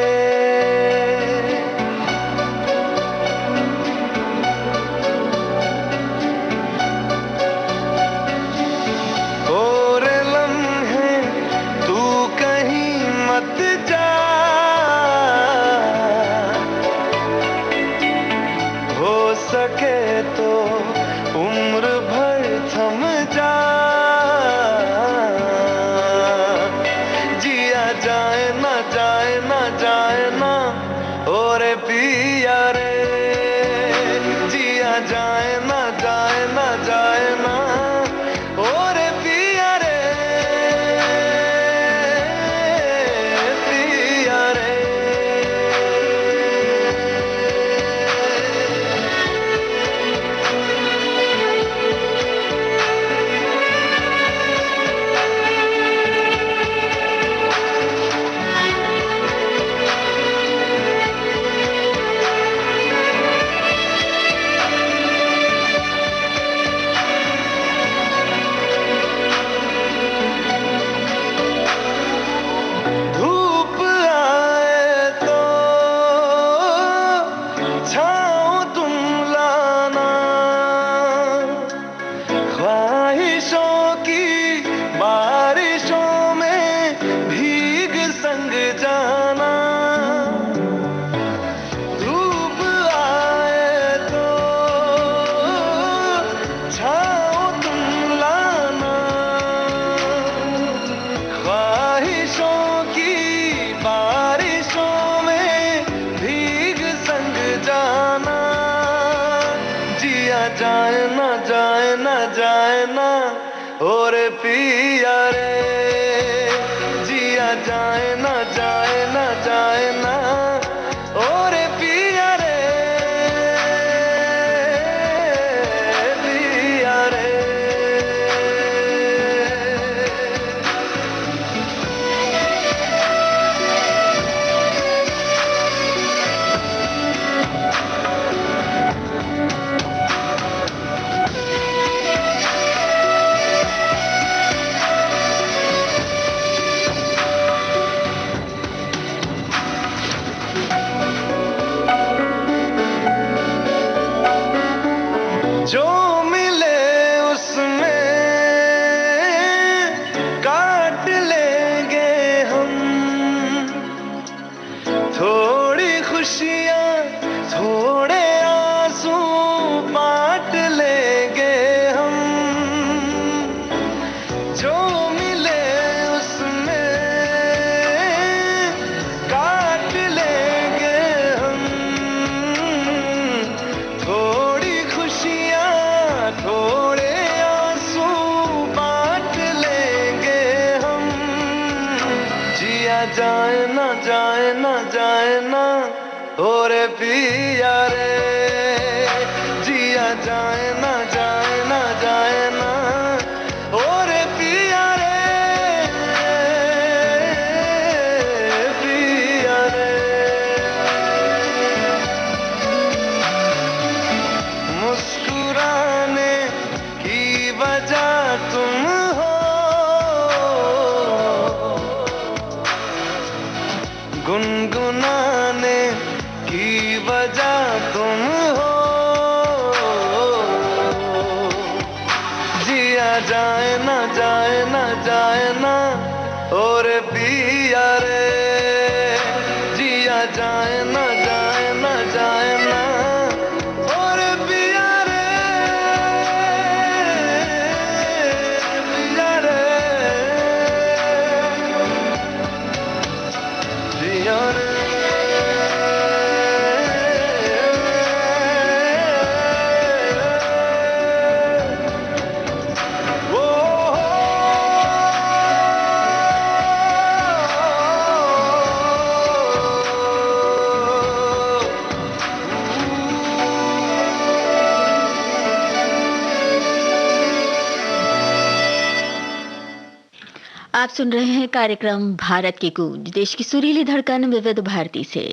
और लम्हे तू कहीं मत जा हो सके तो उम्र भर थम जा पिया रे जिया जाए ना जाए ना जाए ना और पिया रे पिया रे जो मिले उसमें काट लेंगे हम थोड़ी खुशियाँ थोड़े आंसू बांट लेंगे हम जो मिले उसमें काट लेंगे हम थोड़ी खुशियाँ थोड़े आंसू बांट लेंगे हम जिया जाए ना जाए ना जाए ना और पिया रे जिया जाए ना जाए ना जाए ना और पिया रे पिया रे मुस्कुराने की वजह तुम हो गुनगुनाने की वजह तुम हो जिया जाए ना जाए ना जाए ना और पिया रे जिया जाए ना जाए ना जाए ना और पिया रे पिया रे पिया रे आप सुन रहे हैं कार्यक्रम भारत की गूंज, देश की सुरीली धड़कन विविध भारती से।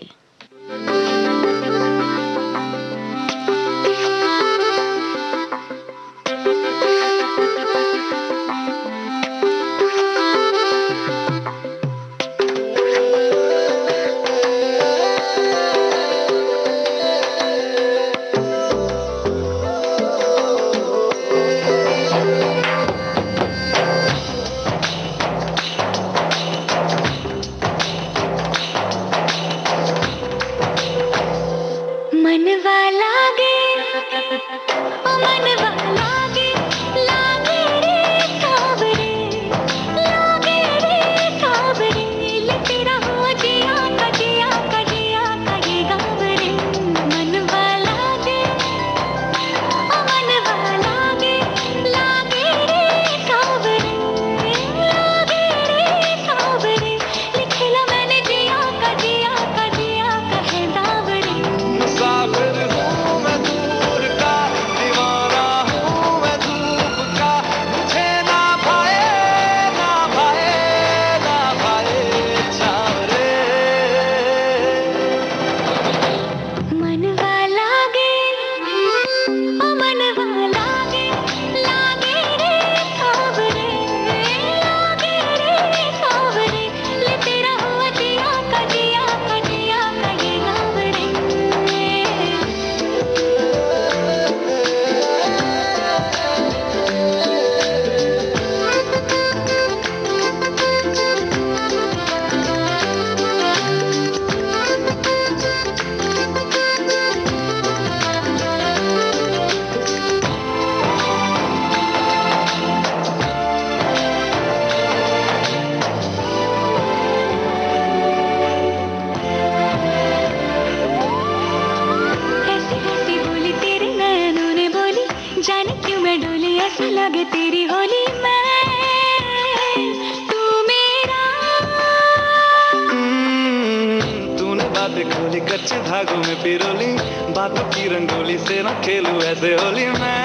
सच धागों में पिरोली, बातों की रंगोली से ना खेलूं ऐसे होली मैं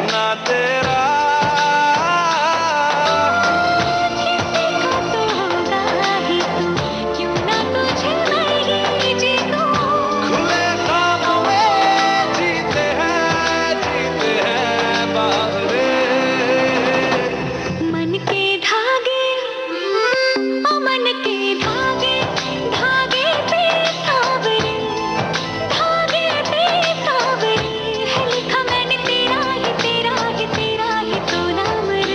ना तेरा। खुले ख्वाबों में जीते हैं बावरे। मन के धागे, ओ मन के धागे, धागे पे सावरे, धागे पे सावरे, है लिखा मैंने तेरा ही तेरा ही तेरा ही तो नाम रे।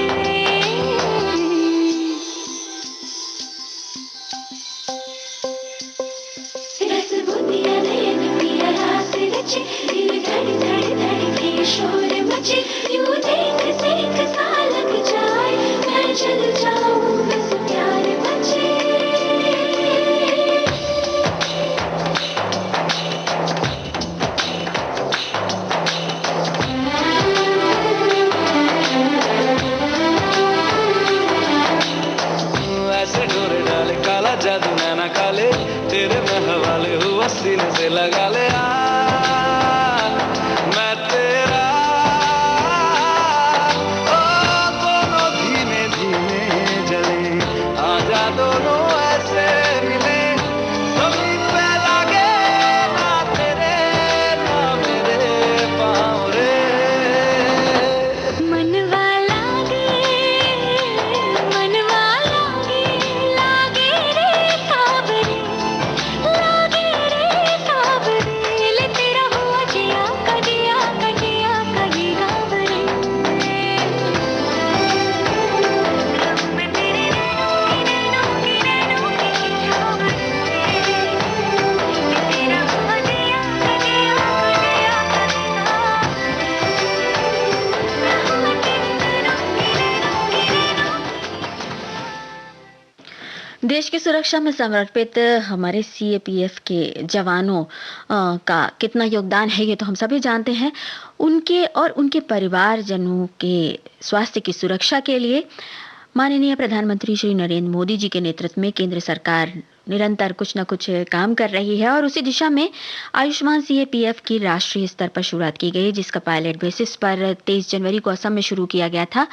रस बुंदिया नयन पिया रास रचे, दिल धड़ धड़ धड़ के शोर मचे, यूं देख सेख सा लग जाए, मैं चल जाऊं बस प्यार बचे। ऐसे डोरे डाले काला जादू नैना काले, तेरे में हवाले हुआ सीने से लगा ले आ, मैं तेरा। ओ दोनों धीमे धीमे जले, आजा दोनों ऐसे मिले, जमीन पे लागे ना तेरे ना मेरे पाँव रे। मनवा लागे, मनवा लागे, लागे रे सावरे, लागे रे सावरे, ले तेरा हुआ जिया का जिया का जिया का ही गावरे। रब में तेरे नैनों की नैनों की छावरे, ले तेरा हुआ जिया का जिया का जिया का ही देश की सुरक्षा में समर्पित हमारे सीएपीएफ के जवानों का कितना योगदान है ये तो हम सभी जानते हैं। उनके और उनके परिवारजनों के स्वास्थ्य की सुरक्षा के लिए माननीय प्रधानमंत्री श्री नरेंद्र मोदी जी के नेतृत्व में केंद्र सरकार निरंतर कुछ न कुछ काम कर रही है और उसी दिशा में आयुष्मान सीएपीएफ की राष्ट्रीय स्तर पर शुरुआत की गई, जिसका पायलट बेसिस पर 23 जनवरी को असम में शुरू किया गया था।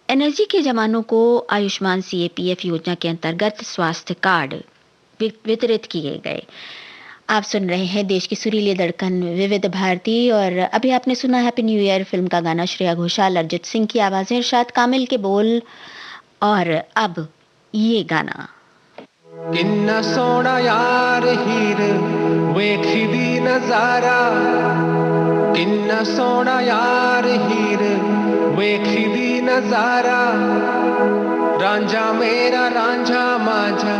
एनएसजी के जवानों को आयुष्मान सीएपीएफ योजना के अंतर्गत स्वास्थ्य कार्ड वितरित किए गए। आप सुन रहे हैं देश की सुरीली धड़कन विविध भारती और अभी आपने सुना हैप्पी न्यू ईयर फिल्म का गाना, श्रेया घोषाल, अरिजीत सिंह की आवाजें, इरशाद कामिल के बोल। और अब ये गाना। किन्ना सोना यार हीर वेखदी नजारा, किन्ना सोना यार हीर वेखदी नजारा, रांझा मेरा रांझा माझा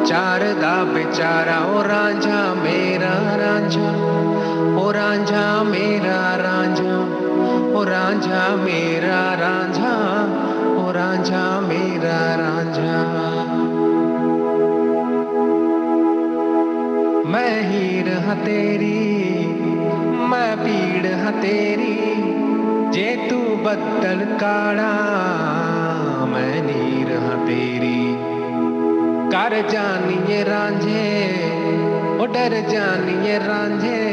चार दा बेचारा, ओ रांझा मेरा रांझा, ओ रांझा मेरा रांझा, ओ रांझा मेरा रांझा, ओ रांझा मेरा रांझा। मैं हीर हाँ तेरी, मैं पीड़ हाँ तेरी, जे तू बदल काड़ा मैं नीर हाँ तेरी। कर जानिए रांझे ओ डर जानिए रांझे,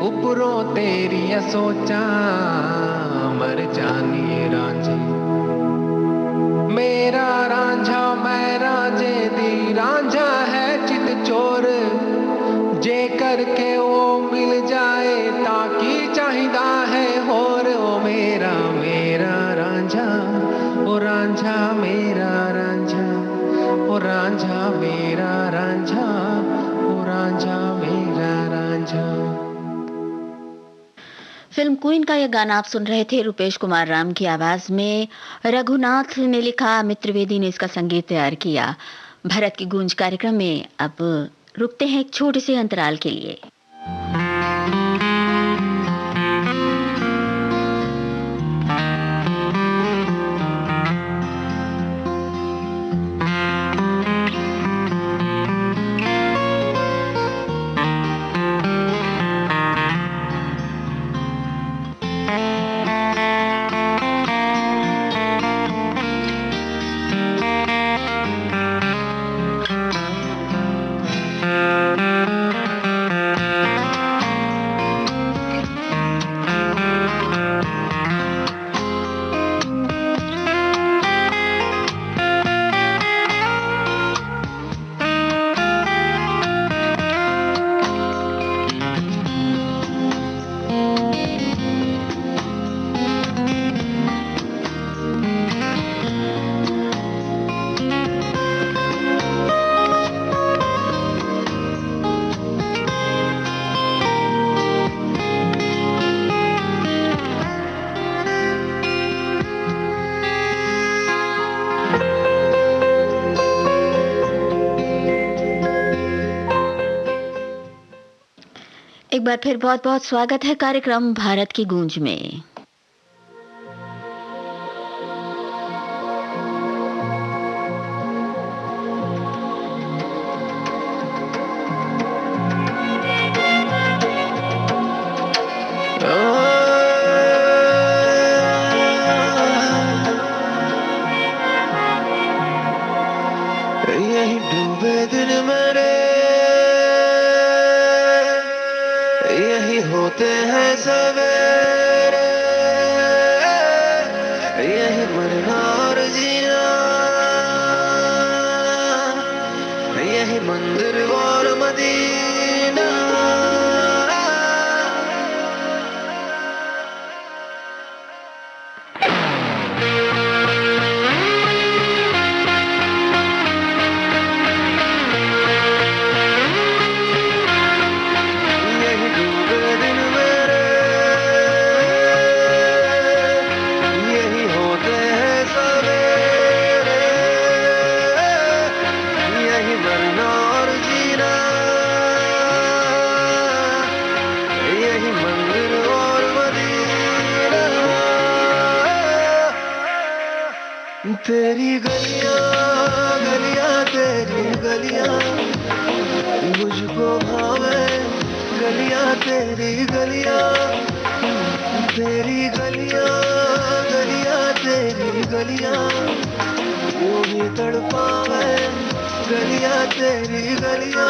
उपरों तेरी सोचा मर जानिए रांझे। मेरा रांझा मैं रांझे दी, रांझा है चित चोर, जे करके वो मिल जाए ताकि चाहिदा है होर। ओ मेरा मेरा रांझा, ओ रांझा मेरा रांझा, ओ रांझा मेरा रांझा, ओ रांझा मेरा रांझा। फिल्म क्वीन का यह गाना आप सुन रहे थे रुपेश कुमार राम की आवाज में। रघुनाथ ने लिखा, अमित त्रिवेदी ने इसका संगीत तैयार किया। भारत की गूंज कार्यक्रम में अब रुकते हैं एक छोटे से अंतराल के लिए। एक बार फिर बहुत बहुत स्वागत है कार्यक्रम भारत की गूंज में। यही डूबे दिन मेरे यही होते हैं सवेरे, यही मरना और जीना, यही मंदिर और मदीना। तेरी गलियां गलियां तेरी गलियां मुझको भावे, गलियां तेरी गलियां, तेरी गलियां गलियां तेरी गलियां यूं ही तड़पावे, गलियां तेरी गलियां।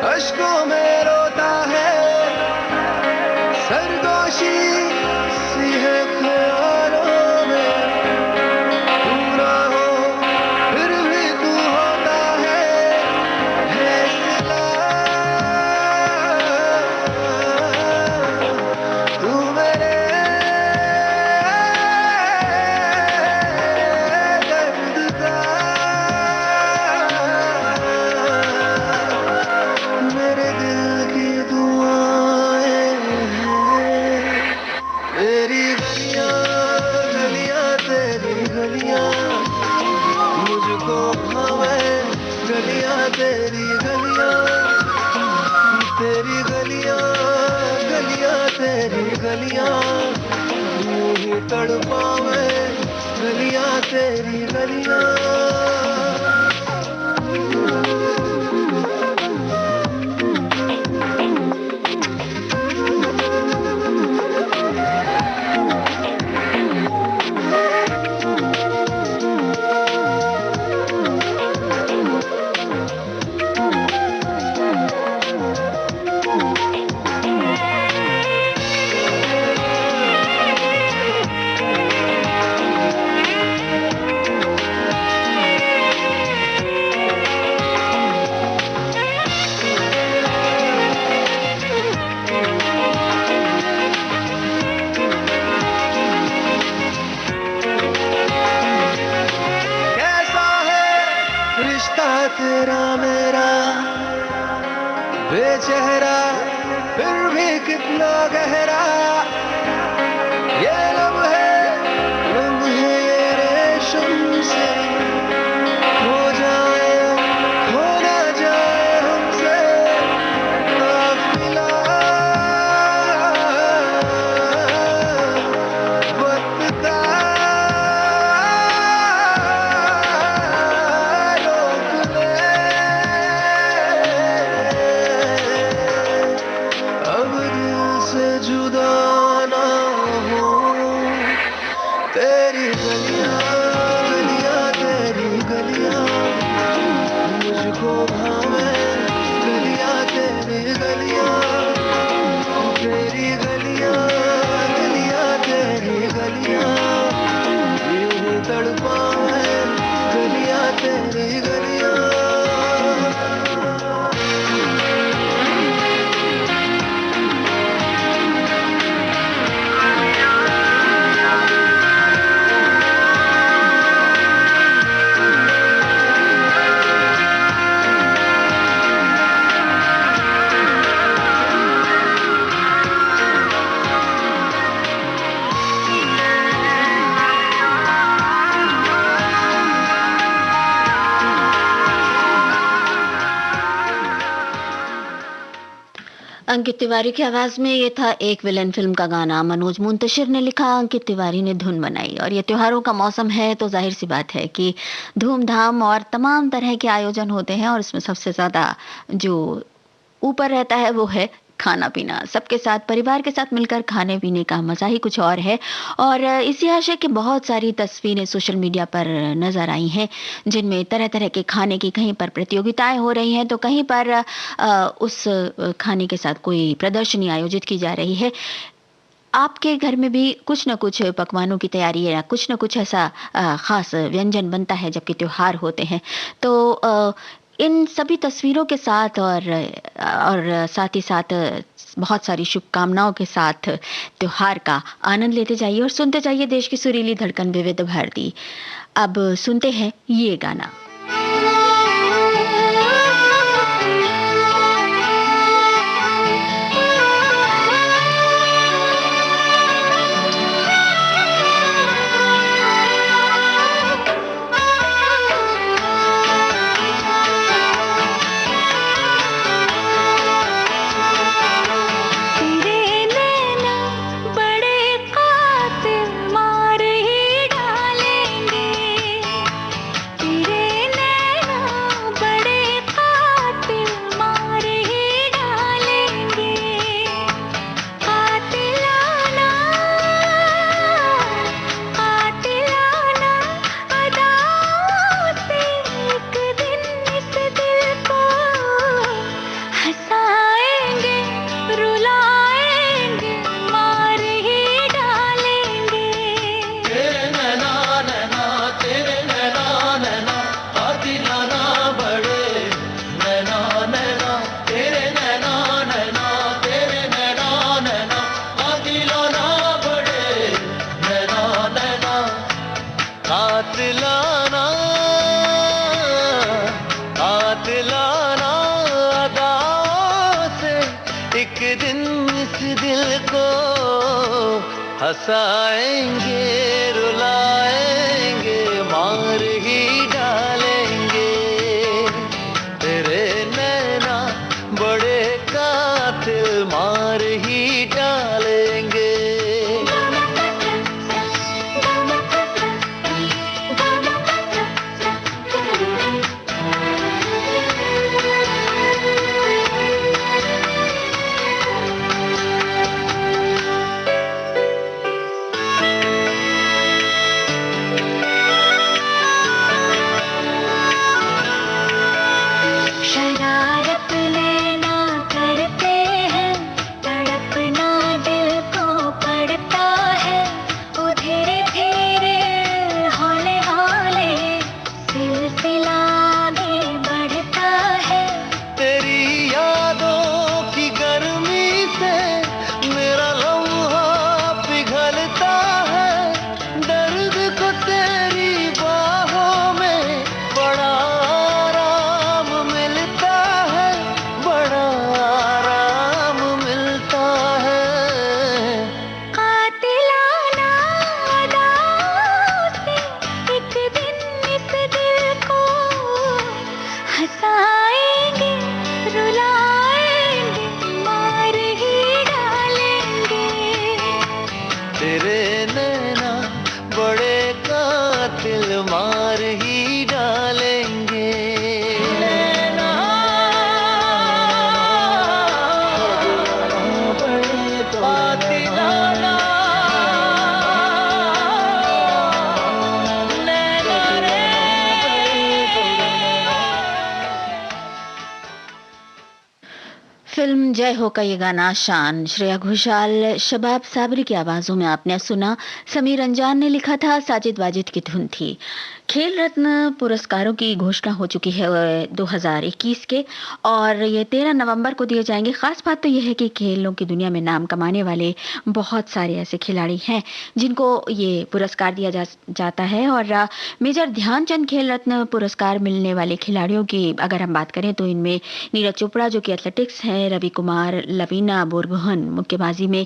अश्कों में रोता है, सरदोशी सी है ख्यालों में, तू ना हो फिर भी तू होता है सिला। तू मेरे दर्द का मेरे दिल की दुआएं हैं। तेरी गलियां गलियां तेरी गलियां मुझको भावे, गलियां तेरी गलियां, तेरी गलियां गलियां तेरी गलियां यूं ही तड़पावे, गलियां तेरी गलियां। तेरा मेरा बेचेहरा फिर भी कितना गहरा, ये लम्हे ये रेशम से हो जाए हो ना जाए हमसे काफिला। वक्त का जुदा ना हो, तेरी गलियां गलियां तेरी गलियां मुझको भावे, गलियां तेरी गलियां, तेरी गलियां गलियां तेरी गलियां यूं ही तड़पावे, गलियां तेरी गलियां। अंकित तिवारी की आवाज में ये था एक विलन फिल्म का गाना। मनोज मुंतशिर ने लिखा, अंकित तिवारी ने धुन बनाई। और ये त्योहारों का मौसम है तो जाहिर सी बात है कि धूमधाम और तमाम तरह के आयोजन होते हैं, और इसमें सबसे ज्यादा जो ऊपर रहता है वो है खाना पीना। सबके साथ, परिवार के साथ मिलकर खाने पीने का मजा ही कुछ और है। और इसी आशय की बहुत सारी तस्वीरें सोशल मीडिया पर नजर आई हैं, जिनमें तरह तरह के खाने की कहीं पर प्रतियोगिताएं हो रही हैं तो कहीं पर उस खाने के साथ कोई प्रदर्शनी आयोजित की जा रही है। आपके घर में भी कुछ न कुछ पकवानों की तैयारी या कुछ न कुछ ऐसा खास व्यंजन बनता है जबकि त्योहार होते हैं। तो इन सभी तस्वीरों के साथ और साथ ही साथ बहुत सारी शुभकामनाओं के साथ त्योहार का आनंद लेते जाइए और सुनते जाइए देश की सुरीली धड़कन विविध भारती। अब सुनते हैं ये गाना। हंसाएंगे, रुलाएंगे, मार ही डालेंगे। तेरे नैना बड़े कातिल, मार ही डालेंगे। फिल्म जय हो का ये गाना शान, श्रेया घोषाल, शबाब साबरी की आवाजों में आपने सुना। समीर अंजान ने लिखा था, साजिद वाजिद की धुन थी। खेल रत्न पुरस्कारों की घोषणा हो चुकी है 2021 के, और ये 13 नवंबर को दिए जाएंगे। खास बात तो यह है कि खेलों की दुनिया में नाम कमाने वाले बहुत सारे ऐसे खिलाड़ी हैं जिनको ये पुरस्कार दिया जाता है। और मेजर ध्यानचंद खेल रत्न पुरस्कार मिलने वाले खिलाड़ियों की अगर हम बात करें तो इनमें नीरज चोपड़ा जो कि एथलेटिक्स हैं, रवि कुमार, लवीना बोरगोहन मुक्केबाजी में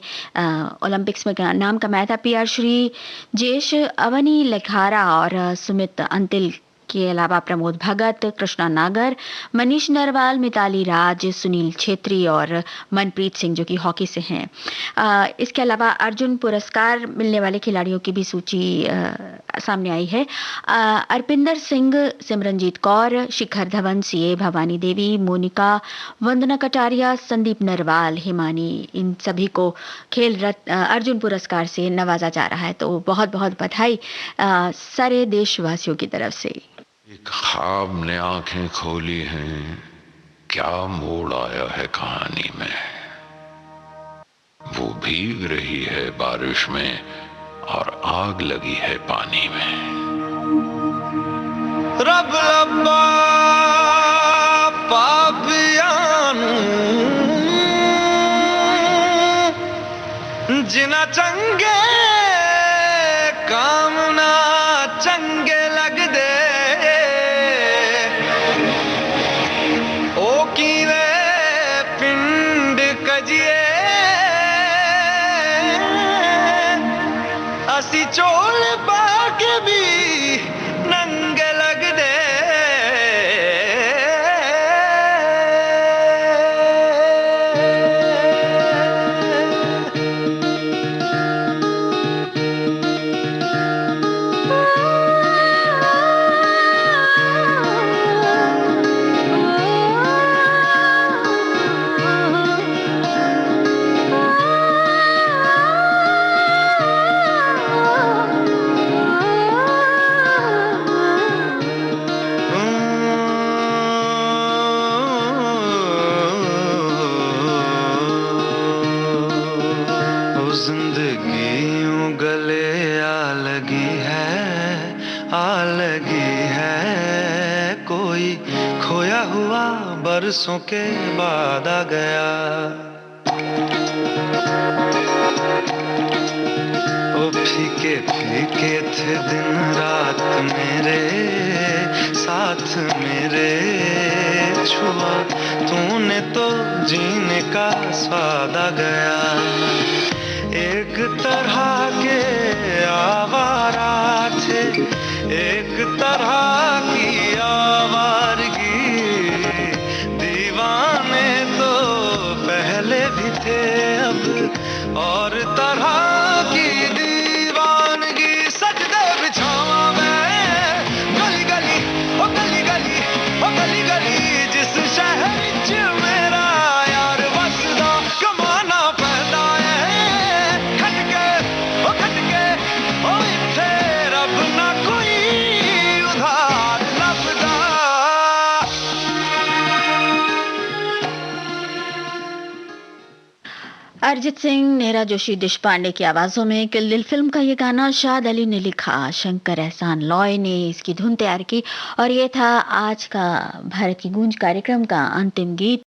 ओलंपिक्स में नाम कमाया था, PR श्री जेश, अवनी लेखारा और सुमित अंतिल के अलावा प्रमोद भगत, कृष्णा नागर, मनीष नरवाल, मिताली राज, सुनील छेत्री और मनप्रीत सिंह जो कि हॉकी से हैं। इसके अलावा अर्जुन पुरस्कार मिलने वाले खिलाड़ियों की भी सूची सामने आई है। अर्पिंदर सिंह, सिमरनजीत कौर, शिखर धवन, सीए भवानी देवी, मोनिका, वंदना कटारिया, संदीप नरवाल, हिमानी, इन सभी को खेल रत्न अर्जुन पुरस्कार से नवाजा जा रहा है। तो बहुत बहुत बधाई सारे देशवासियों की तरफ से। एक ख्वाब ने आंखें खोली हैं, क्या मोड़ आया है कहानी में। वो भीग रही है बारिश में और आग लगी है पानी में। रब लब्बा पापियानू जिना चंगे काम ना चंगे लग दे ओ कीरे पिंड कजिए असी चोल पाके भी नंगे लग दे। बरसों के बाद आ गया ओ फीके फीके थे दिन रात मेरे साथ मेरे छुआ तूने तो जीने का स्वाद आ गया। एक तरह के आवारा थे एक तरह की आवारगी थे अब और तरह की दीवानगी सजदे बिछावा मैं गली गली ओ गली गली ओ गली गली जिस शहर च मेरा यार बसदा कमाना पैदा है खटके ओ इत्थे रब ना कोई उधार लभदा। अरिजीत सिंह, नेहा जोशी, दिश पांडे की आवाजों में किल दिल फिल्म का ये गाना शाद अली ने लिखा, शंकर एहसान लॉय ने इसकी धुन तैयार की और ये था आज का भारत की गूंज कार्यक्रम का अंतिम गीत।